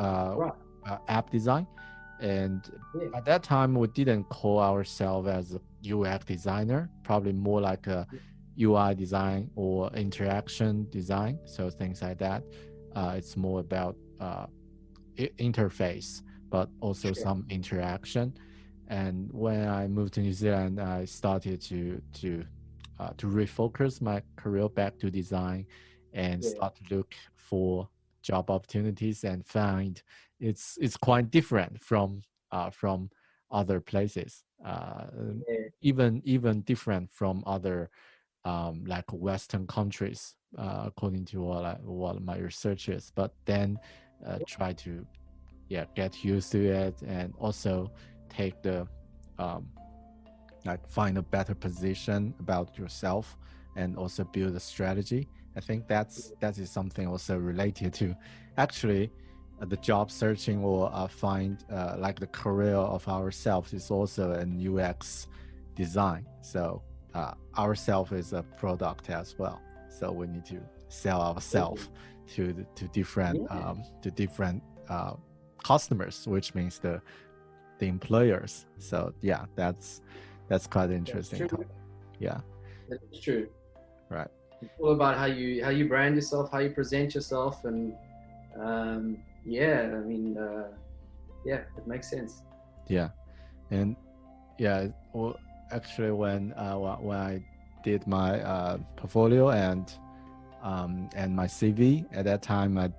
app design. And at that time, we didn't call ourselves as a UX designer, probably more like a UI design or interaction design. So things like that. It's more about interface, but also some interaction. And when I moved to New Zealand, I started to refocus my career back to design and start to look for job opportunities, and find it's quite different from other places, even different from other like Western countries, according to what my research is. But then try to get used to it, and also take the like find a better position about yourself, and also build a strategy. I think that is something also related to actually the job searching, or find like the career of ourselves is also an UX design. So ourself is a product as well. So we need to sell ourselves to different customers, which means the employers. So that's quite interesting. That's true. Right. It's all about how you brand yourself, how you present yourself, and I mean, it makes sense. And well, actually when I did my portfolio and my CV, at that time I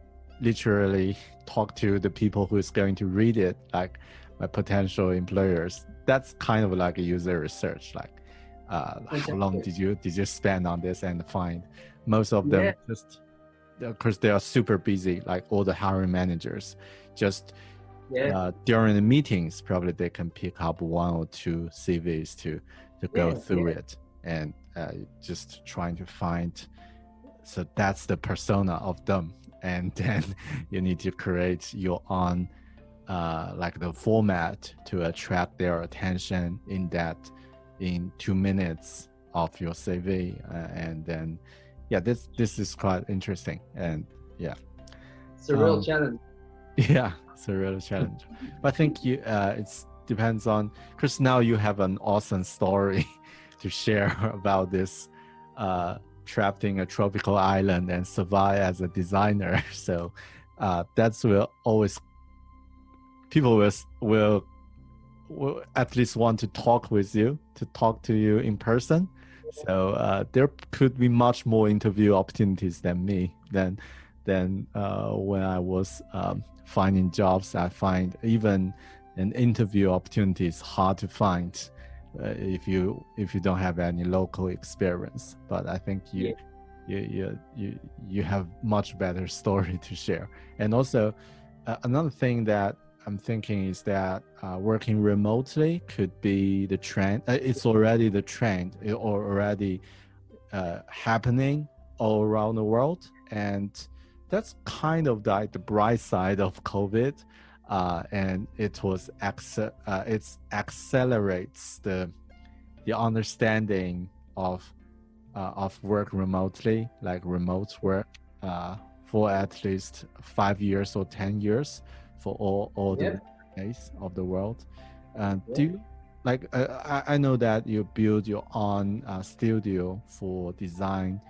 literally talked to the people who's going to read it, like my potential employers. That's kind of like a user research, like how long did you spend on this, and find most of them just because they are super busy, like all the hiring managers, just during the meetings probably they can pick up one or two CVs to go through it, and just trying to find. So that's the persona of them, and then you need to create your own like the format to attract their attention in 2 minutes of your CV, and then this is quite interesting, and it's a real challenge. It's a real challenge. But I think it depends on, because now you have an awesome story to share about this trapped in a tropical island and survive as a designer. So that's will always, people will at least want to talk to you in person. So there could be much more interview opportunities than when I was finding jobs. I find even an interview opportunity is hard to find, if you don't have any local experience. But I think you have much better story to share. And also another thing that I'm thinking is that working remotely could be the trend. It's already the trend, or already happening all around the world, and that's kind of like the bright side of COVID. And it accelerates the understanding of work remotely, like remote work, for at least 5 years or 10 years for all the place of the world. Do you, like I know that you build your own studio for design,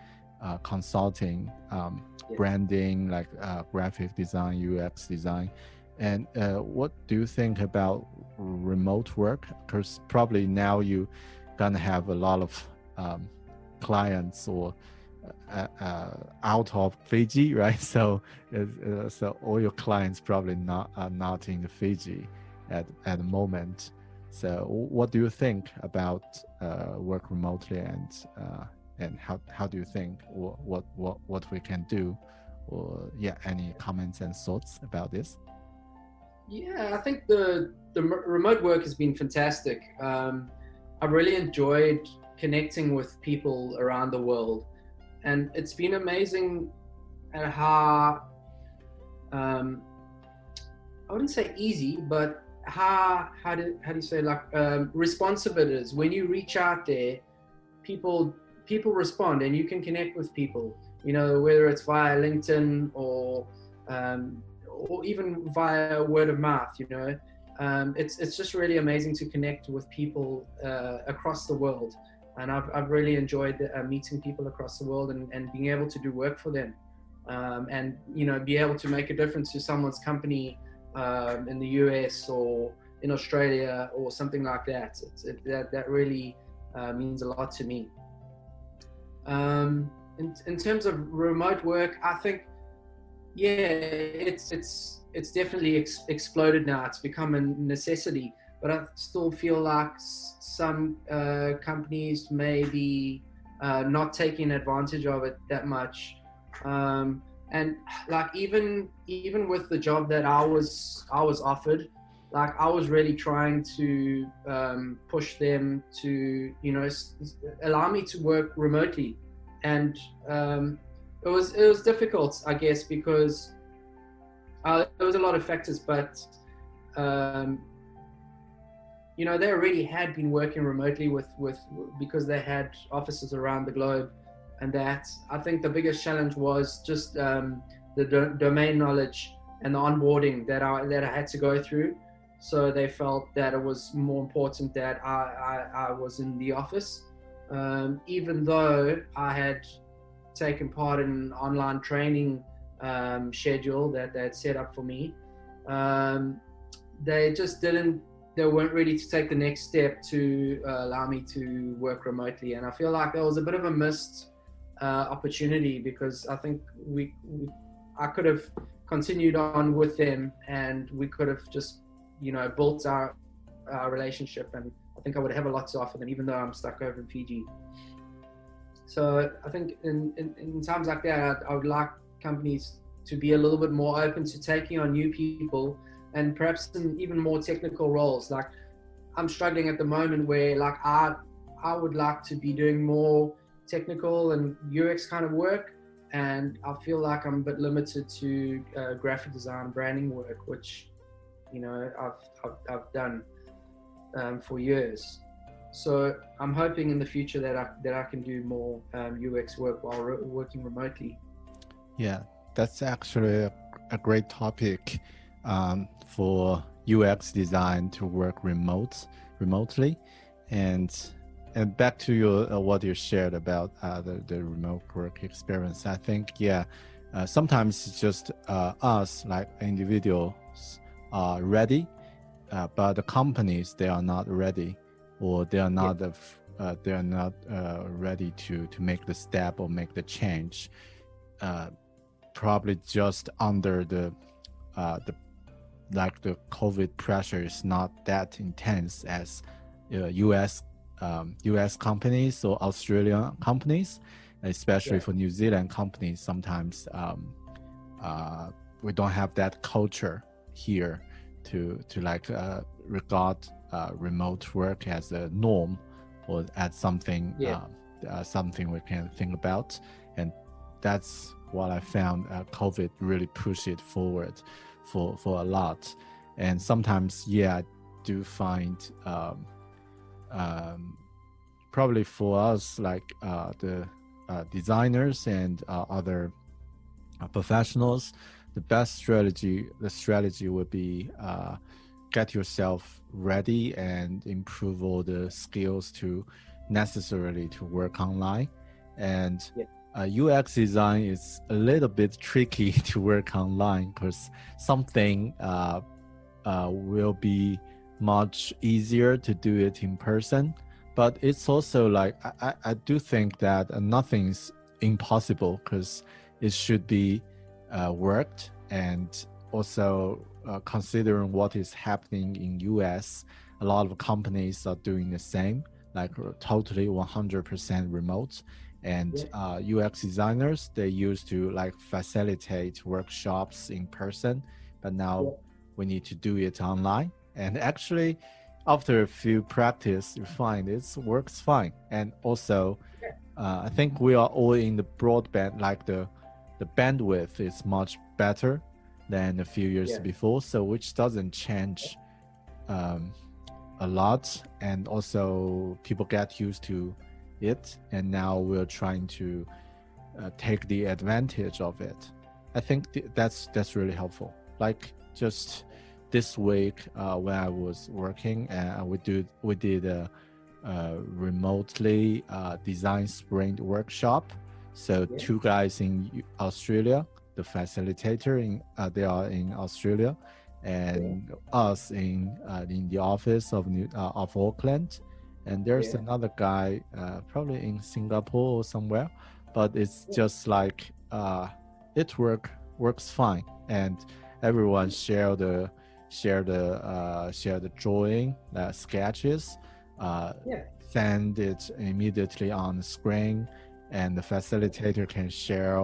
consulting, branding, like graphic design, UX design. And what do you think about remote work? Because probably now you gonna have a lot of clients or out of Fiji, right? So all your clients probably not in Fiji at the moment. So what do you think about work remotely, and how do you think what we can do? Or any comments and thoughts about this? Yeah, I think the remote work has been fantastic. I've really enjoyed connecting with people around the world, and it's been amazing at how I wouldn't say easy, but how do you say, like responsive it is. When you reach out there, people respond, and you can connect with people, you know, whether it's via LinkedIn or even via word of mouth, you know. It's just really amazing to connect with people across the world, and I've really enjoyed meeting people across the world and being able to do work for them, and you know, be able to make a difference to someone's company in the US or in Australia or something like that. That really means a lot to me. In terms of remote work, I think it's definitely exploded now. It's become a necessity, but I still feel like some companies may be not taking advantage of it that much. And like even with the job that I was offered, like I was really trying to push them to, you know, allow me to work remotely, and it was difficult, I guess, because there was a lot of factors, but you know, they already had been working remotely with because they had offices around the globe, and that I think the biggest challenge was just the domain knowledge and the onboarding that I had to go through. So they felt that it was more important that I was in the office, even though I had taken part in an online training schedule that they had set up for me. They weren't ready to take the next step to allow me to work remotely, and I feel like there was a bit of a missed opportunity, because I think I could have continued on with them, and we could have just, you know, built our relationship, and I think I would have a lot to offer them, even though I'm stuck over in Fiji. So I think in times like that, I would like companies to be a little bit more open to taking on new people, and perhaps in even more technical roles. Like I'm struggling at the moment where like I would like to be doing more technical and UX kind of work, and I feel like I'm a bit limited to graphic design, branding work, which, you know, I've done for years. So I'm hoping in the future that I can do more UX work while working remotely. Yeah, that's actually a great topic for UX design to work remotely, and back to your what you shared about the remote work experience. I think sometimes it's just us, like individuals, are ready, but the companies, they are not ready, or they are not ready to make the step or make the change. Probably just under the COVID pressure is not that intense as US US companies or Australian companies, especially for New Zealand companies. Sometimes we don't have that culture here to like regard remote work as a norm or as something something we can think about. And that's what I found. COVID really pushed it forward for a lot. And sometimes, I do find probably for us, like the designers and other professionals, the best strategy would be get yourself ready and improve all the skills to necessarily to work online. And UX design is a little bit tricky to work online because something will be much easier to do it in person. But it's also like, I do think that nothing's impossible because it should be worked. And also considering what is happening in US, a lot of companies are doing the same, like totally 100% remote. And UX designers, they used to like facilitate workshops in person, but now we need to do it online. And actually, after a few practice, you find it works fine. And also, I think we are all in the broadband, like the bandwidth is much better than a few years before. So which doesn't change a lot. And also people get used to it. And now we're trying to take the advantage of it. I think that's really helpful. Like just this week when I was working, we did a remotely design sprint workshop. So two guys in Australia, the facilitator they are in Australia, and us in the office of Auckland, and there's another guy probably in Singapore or somewhere. But it's just like it works fine, and everyone share the drawing sketches, send it immediately on the screen, and the facilitator can share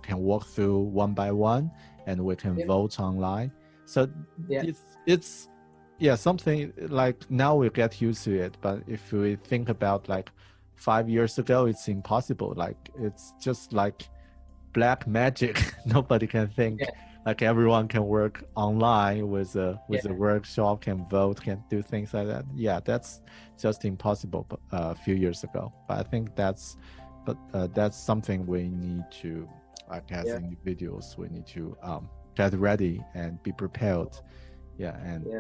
can walk through one by one, and we can vote online. So it's something like now we get used to it, but if we think about like 5 years ago, it's impossible. Like it's just like black magic. Nobody can think like everyone can work online with a workshop, can vote, can do things like that. That's just impossible a few years ago. But I think that's something we need to, like as individuals, we need to get ready and be prepared.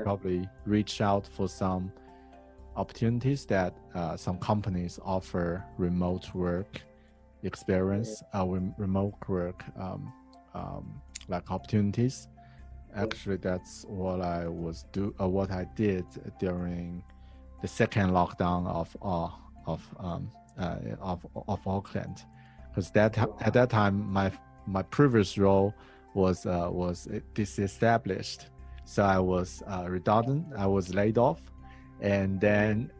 Probably reach out for some opportunities that some companies offer remote work experience, remote work like opportunities. Actually, that's what I did during the second lockdown of Auckland, because at that time my previous role was disestablished, so I was redundant. I was laid off, and then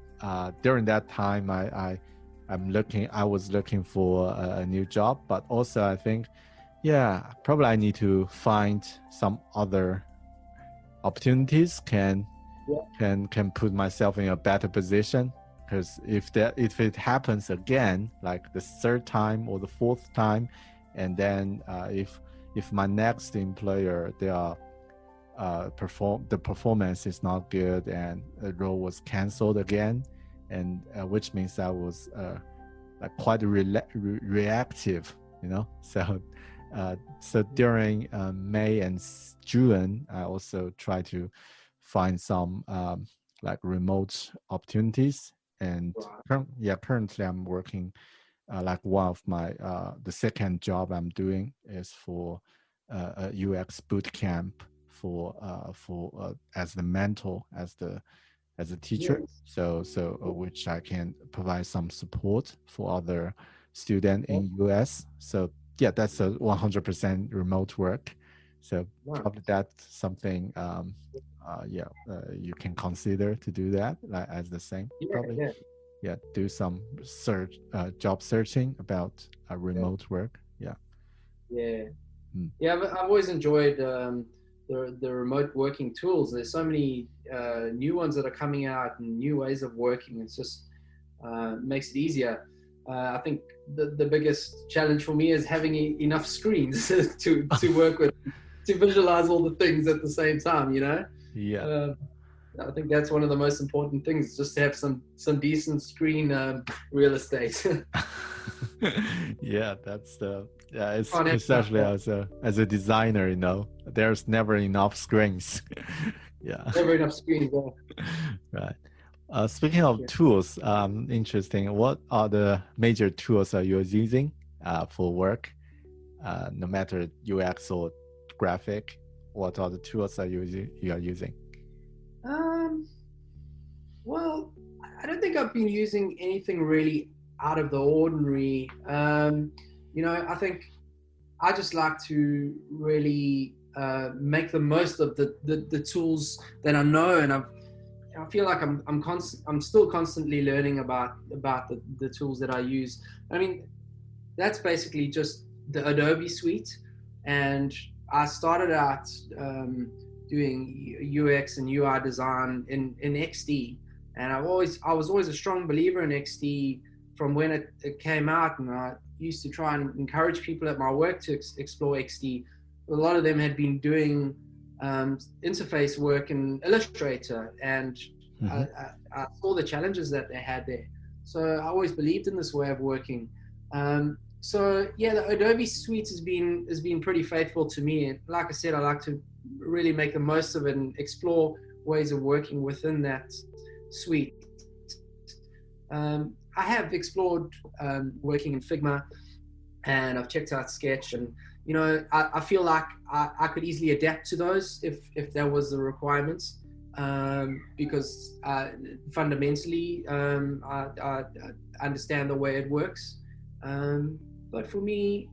during that time I was looking for a new job, but also I think probably I need to find some other opportunities can put myself in a better position. Because if it happens again, like the third time or the fourth time, and then if my next employer the performance is not good and the role was canceled again, and which means I was like quite reactive, so during May and June, I also try to find some like remote opportunities. And currently I'm working like one of my the second job I'm doing is for a UX boot camp for as the mentor, as a teacher, so which I can provide some support for other students in US. So that's a 100% remote work. So probably that's something you can consider to do that, like as the same. Probably do some job searching about remote work. Yeah. I've always enjoyed the remote working tools. There's so many new ones that are coming out and new ways of working. It's just makes it easier. I think the biggest challenge for me is having enough screens to work with, to visualize all the things at the same time, I think that's one of the most important things, just to have some decent screen real estate. That's it's especially as a designer, there's never enough screens. Never enough screens. Right. Speaking of tools, interesting. What are the major tools are you using for work? No matter UX or graphic, what are the tools you are using? Well, I don't think I've been using anything really out of the ordinary. I think I just like to really make the most of the tools that I know, and I feel like I'm still constantly learning about the tools that I use. I mean, that's basically just the Adobe suite, and I started out doing UX and UI design in XD, and I was always a strong believer in XD from when it came out, and I used to try and encourage people at my work to explore XD. A lot of them had been doing interface work in Illustrator, and I saw the challenges that they had there. So I always believed in this way of working. The Adobe suite has been pretty faithful to me. And like I said, I like to really make the most of it and explore ways of working within that suite. I have explored working in Figma, and I've checked out Sketch, and I feel like I could easily adapt to those if that was the requirements, because fundamentally I understand the way it works. But for me,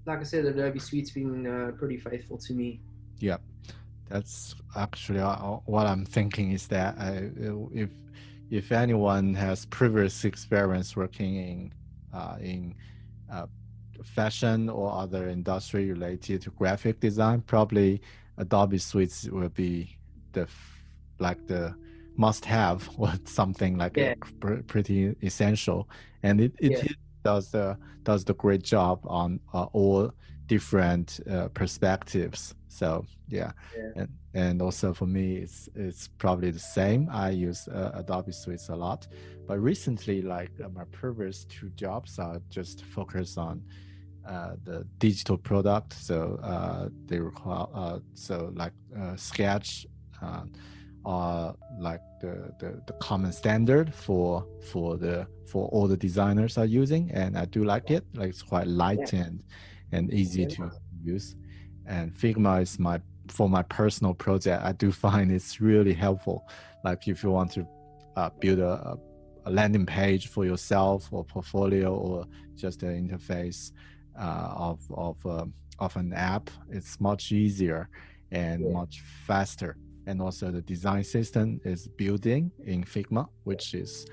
like I said, Adobe Suite's been pretty faithful to me. Yeah, that's actually what I'm thinking, is that if anyone has previous experience working in fashion or other industry related to graphic design, probably Adobe Suites will be the must-have, or something like pretty essential, and it does the great job on all different perspectives. So and also for me, it's probably the same. I use Adobe Suites a lot, but recently, my previous two jobs are just focused on the digital product. So they require Sketch are like the common standard for all the designers are using, and I do like it. It's quite light and easy to use. And Figma is for my personal project. I do find it's really helpful. Like if you want to build a landing page for yourself, or portfolio, or just an interface of an app, it's much easier and much faster. And also the design system is building in Figma, which is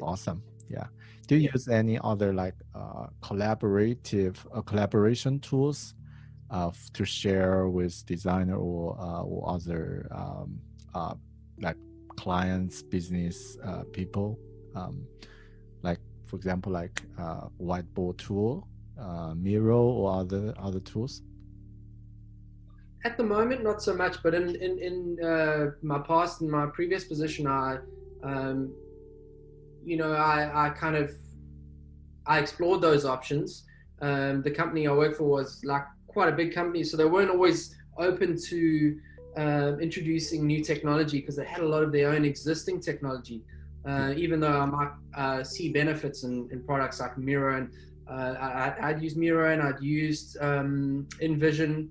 awesome. Yeah. Do you use any other collaboration tools to share with designer or other clients, business people? For example, whiteboard tool, Miro, or other tools? At the moment, not so much, but in my past, in my previous position, I explored those options. The company I worked for was quite a big company, so they weren't always open to introducing new technology, because they had a lot of their own existing technology. Even though I might see benefits in products like Miro, and I'd used Miro, and I'd used InVision.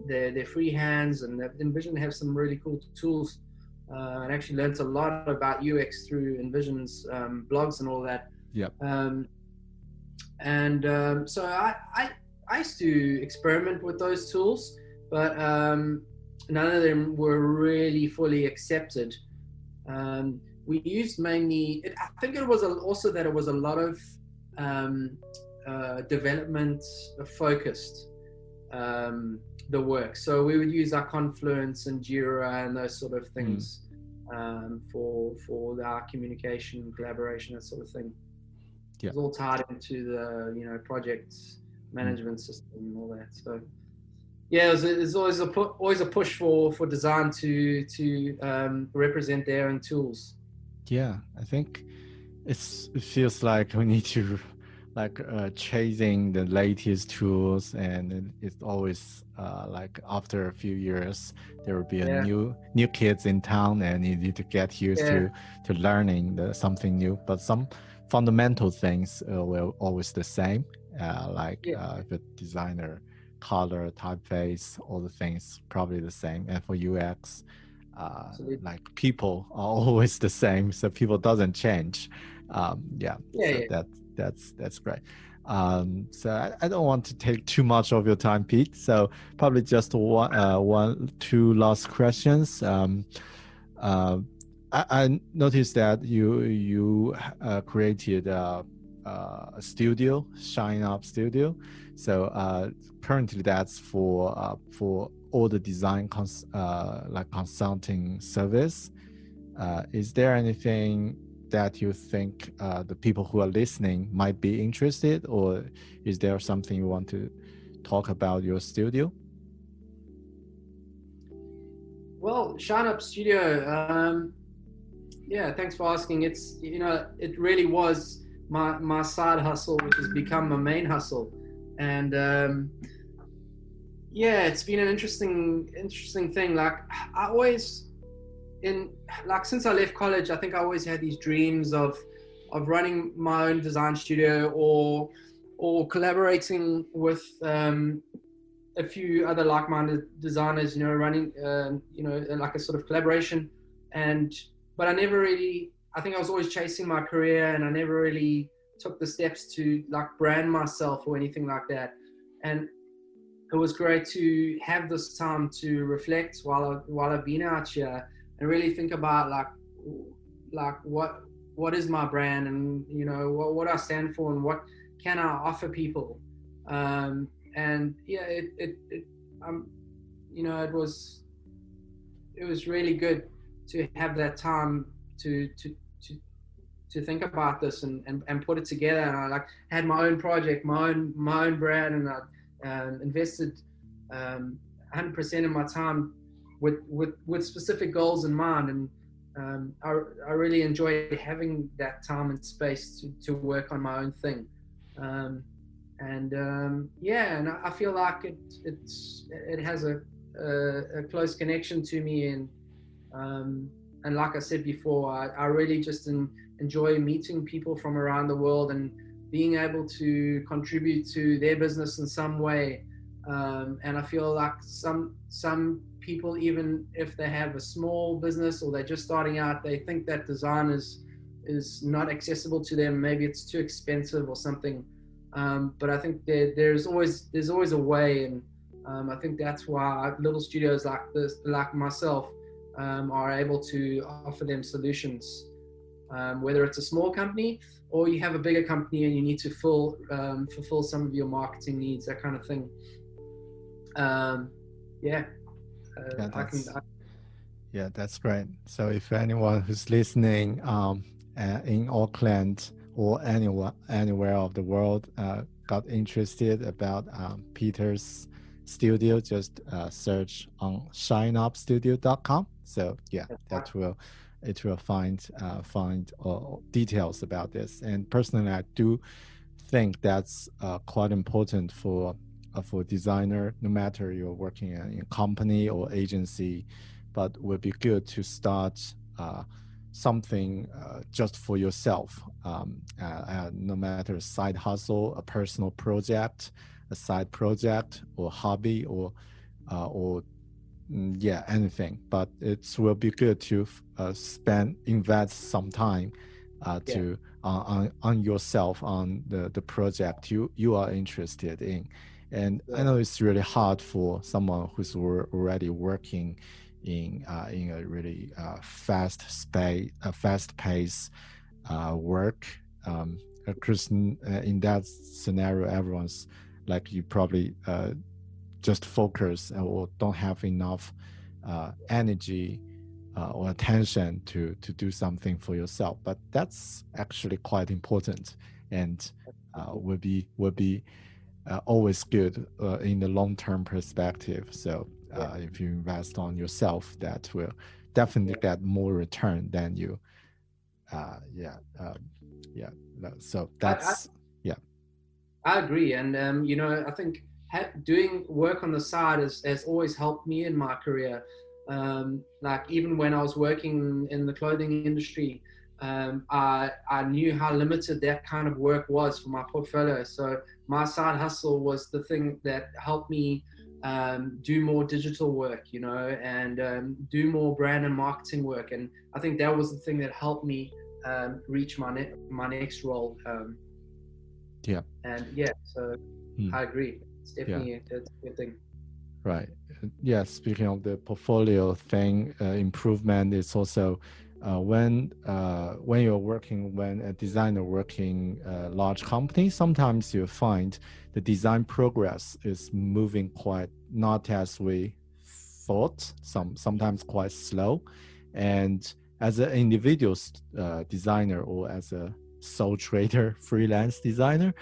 They're free hands, and InVision have some really cool tools. I actually learned a lot about UX through InVision's blogs and all that. So I used to experiment with those tools, but none of them were really fully accepted. we used mainly, I think it was also that it was a lot of development focused, the work. So we would use our Confluence and Jira and those sort of things for our communication and collaboration, that sort of thing. Yeah. It's all tied into the project management system and all that. So yeah, there's always a push for design to represent their own tools. Yeah, I think it feels like we need to chasing the latest tools, and it's always like after a few years there will be a new kids in town, and you need to get used to learning something new. But some fundamental things were always the same, if a designer, color, typeface, all the things probably the same. And for UX, like people are always the same, so people doesn't change. That's great. So I don't want to take too much of your time, Pete. So probably just two last questions. I noticed that you created a studio, Shine Up Studio. So currently that's for all the design consulting service. Is there anything that you think the people who are listening might be interested, or is there something you want to talk about your studio? Well, Shine Up Studio, thanks for asking. It's, it really was my side hustle, which has become my main hustle. And it's been an interesting thing. Like I always, since I left college, I think I always had these dreams of running my own design studio or collaborating with a few other like-minded designers, running like a sort of collaboration. But I never really, I think I was always chasing my career, and I never really took the steps to like brand myself or anything like that. And it was great to have this time to reflect while I've been out here and really think about like what is my brand, and what I stand for, and what can I offer people. It was really good to have that time to think about this and put it together. And I had my own project, my own brand, and I invested 100% of my time with specific goals in mind. And I really enjoy having that time and space to work on my own thing. And I feel like it has a close connection to me, and like I said before, I really just enjoy meeting people from around the world and being able to contribute to their business in some way. And I feel like some people, even if they have a small business or they're just starting out, they think that design is not accessible to them. Maybe it's too expensive or something. But I think there's always a way, and I think that's why little studios like this, like myself, are able to offer them solutions. Whether it's a small company or you have a bigger company and you need to fulfill some of your marketing needs, that kind of thing. That's great. So if anyone who's listening in Auckland or anywhere of the world got interested about Peter's studio, just search on shineupstudio.com. So it will find details about this. And personally, I do think that's quite important for designer, no matter you're working in a company or agency, but would be good to start something just for yourself, no matter a side hustle, a personal project, a side project, or hobby, or anything. But it will be good to invest some time on yourself, on the project you are interested in. And I know it's really hard for someone who's already working in a really fast pace work. Because in that scenario, everyone's like, you probably just focus or don't have enough energy or attention to do something for yourself. But that's actually quite important, and will be always good in the long-term perspective. So if you invest on yourself, that will definitely get more return than you. So that's I agree, and you know, I think doing work on the side has always helped me in my career. Like even when I was working in the clothing industry, I knew how limited that kind of work was for my portfolio. So my side hustle was the thing that helped me do more digital work, you know, and do more brand and marketing work. And I think that was the thing that helped me reach my next role. And so I agree. It's definitely a good thing. Right. Yeah. Speaking of the portfolio thing, improvement is also when a designer working large company, sometimes you find the design progress is moving quite not as we thought. Sometimes quite slow, and as an individual designer or as a sole trader freelance designer,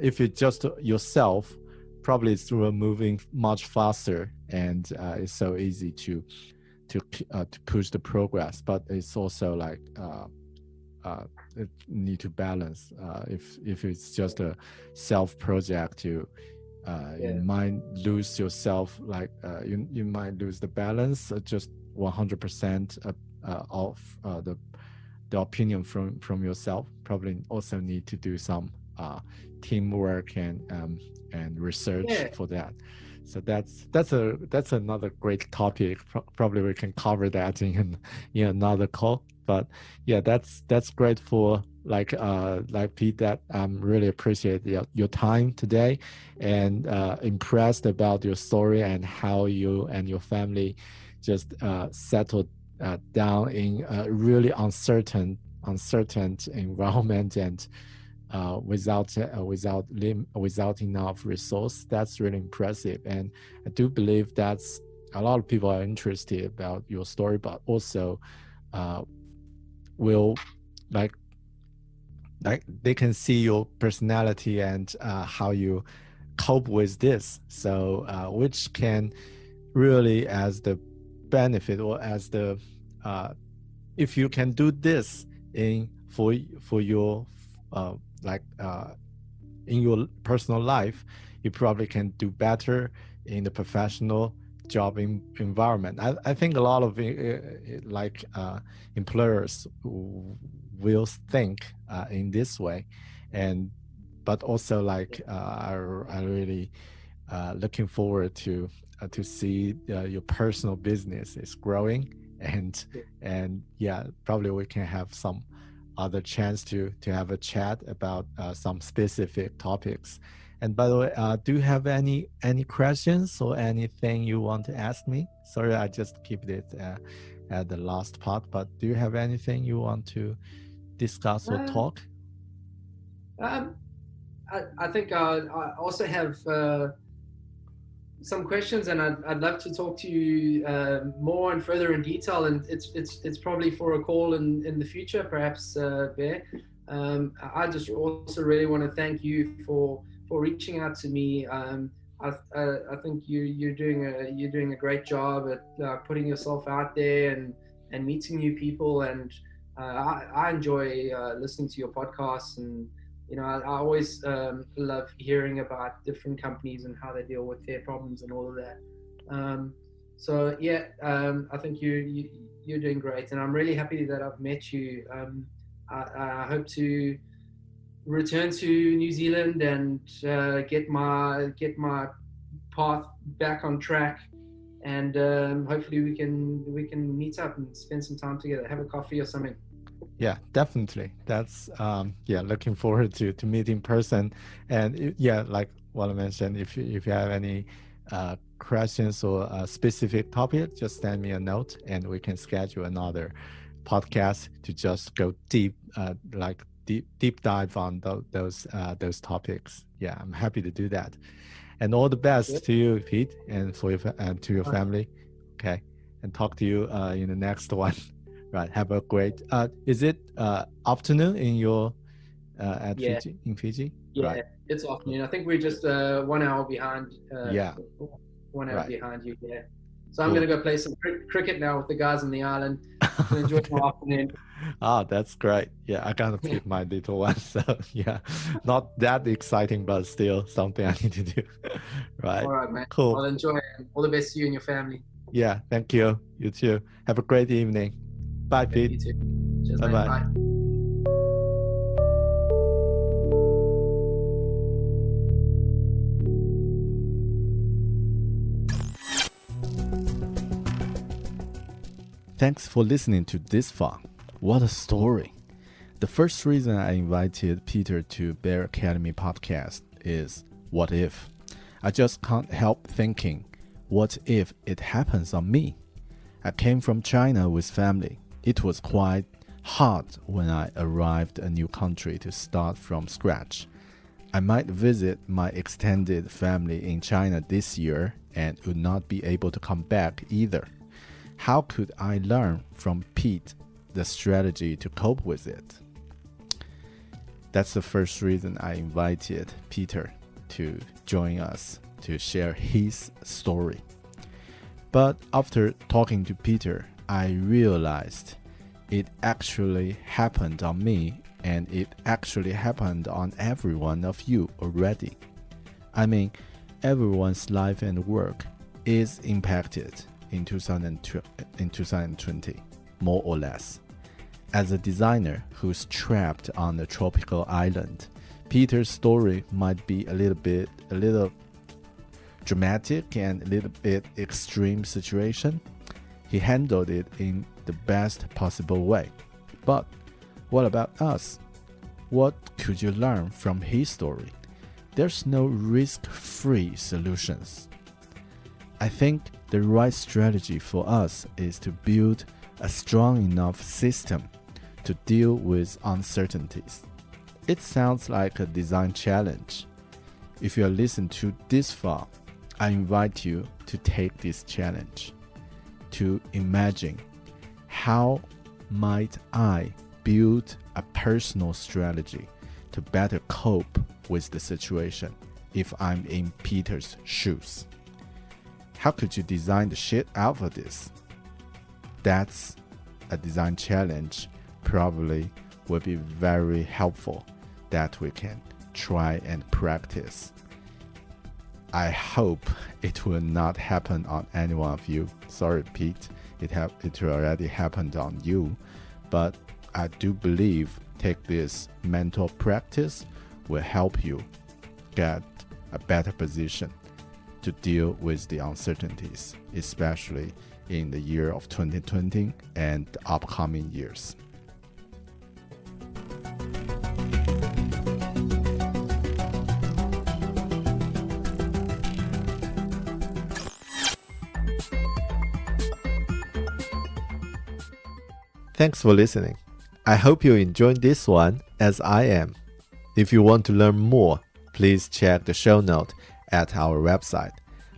if it's just yourself, probably it's moving much faster, and it's so easy to push the progress. But it's also like it need to balance. If it's just a self project, you might lose yourself. Like you might lose the balance. Just 100% of the opinion from yourself. Probably also need to do some teamwork and research for that. So that's another great topic. Probably we can cover that in another call. But yeah, that's great for like Pete. That really appreciate your time today, and impressed about your story and how you and your family just settled down in a really uncertain environment, and without enough resource. That's really impressive, and I do believe that's a lot of people are interested about your story, but also will like they can see your personality and how you cope with this. So which can really as the benefit, or as the if you can do this for your in your personal life, you probably can do better in the professional job environment. I think a lot of employers will think in this way, but also I really looking forward to see your personal business is growing, and probably we can have some other chance to have a chat about some specific topics. And by the way, do you have any questions or anything you want to ask me? Sorry, I just keep it at the last part, but do you have anything you want to discuss or talk? I think I also have some questions, and I'd love to talk to you more and further in detail, and it's probably for a call in the future, perhaps, Bear. I just also really want to thank you for reaching out to me. I think you're doing a great job at putting yourself out there and meeting new people, and I enjoy listening to your podcasts, and I always love hearing about different companies and how they deal with their problems and all of that. I think you're doing great, and I'm really happy that I've met you. I hope to return to New Zealand and get my path back on track, and hopefully we can meet up and spend some time together, have a coffee or something. Yeah, definitely. That's looking forward to meet in person. And like what I mentioned, if you have any questions or a specific topic, just send me a note and we can schedule another podcast to just go deep, deep dive on those topics. Yeah, I'm happy to do that. And all the best to you, Pete, and for your and to your family. Okay, and talk to you in the next one. Right. Have a great. Is it afternoon in your at Fiji? In Fiji? Yeah, right. It's afternoon. I think we're just 1 hour behind. 1 hour right. behind you. Yeah. So I'm going to go play some cricket now with the guys on the island. Enjoy my afternoon. Oh, that's great. Yeah, I gotta pick my little one. So yeah, not that exciting, but still something I need to do. Right. All right, man. Cool. I'll enjoy it. All the best to you and your family. Yeah, thank you. You too. Have a great evening. Bye, Pete. You too. Cheers, Bye-bye. Bye. Thanks for listening to this far. What a story. The first reason I invited Peter to Bear Academy podcast is what if? I just can't help thinking, what if it happens on me? I came from China with family. It was quite hard when I arrived a new country to start from scratch. I might visit my extended family in China this year and would not be able to come back either. How could I learn from Pete the strategy to cope with it? That's the first reason I invited Peter to join us to share his story. But after talking to Peter, I realized it actually happened on me, and it actually happened on every one of you already. I mean, everyone's life and work is impacted in 2020, more or less. As a designer who's trapped on a tropical island, Peter's story might be a little dramatic and a little bit extreme situation. He handled it in the best possible way. But what about us? What could you learn from his story? There's no risk-free solutions. I think the right strategy for us is to build a strong enough system to deal with uncertainties. It sounds like a design challenge. If you are listening to this far, I invite you to take this challenge, to imagine how might I build a personal strategy to better cope with the situation if I'm in Peter's shoes. How could you design the shit out of this? That's a design challenge, probably will be very helpful that we can try and practice. I hope it will not happen on any one of you. Sorry, Pete, it already happened on you, but I do believe take this mental practice will help you get a better position to deal with the uncertainties, especially in the year of 2020 and the upcoming years. Thanks for listening. I hope you enjoyed this one as I am. If you want to learn more, please check the show note at our website,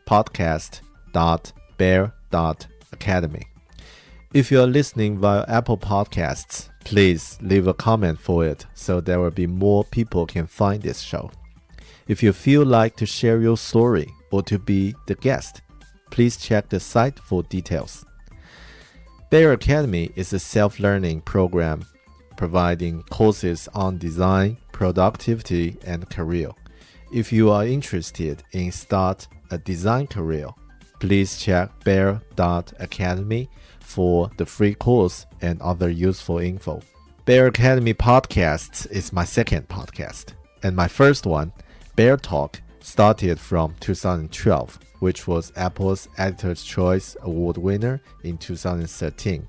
podcast.bear.academy. If you are listening via Apple Podcasts, please leave a comment for it so there will be more people can find this show. If you feel like to share your story or to be the guest, please check the site for details. Bear Academy is a self-learning program providing courses on design, productivity, and career. If you are interested in start a design career, please check bear.academy for the free course and other useful info. Bear Academy Podcasts is my second podcast, and my first one, Bear Talk, started from 2012, which was Apple's Editor's Choice Award winner in 2013.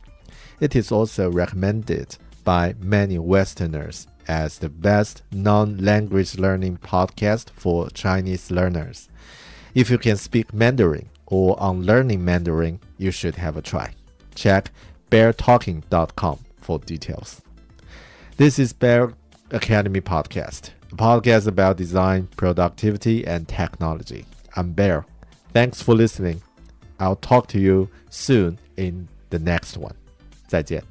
It is also recommended by many Westerners as the best non-language learning podcast for Chinese learners. If you can speak Mandarin or on learning Mandarin, you should have a try. Check beartalking.com for details. This is Bear Academy Podcast, a podcast about design, productivity, and technology. I'm Bear. Thanks for listening. I'll talk to you soon in the next one. 再见。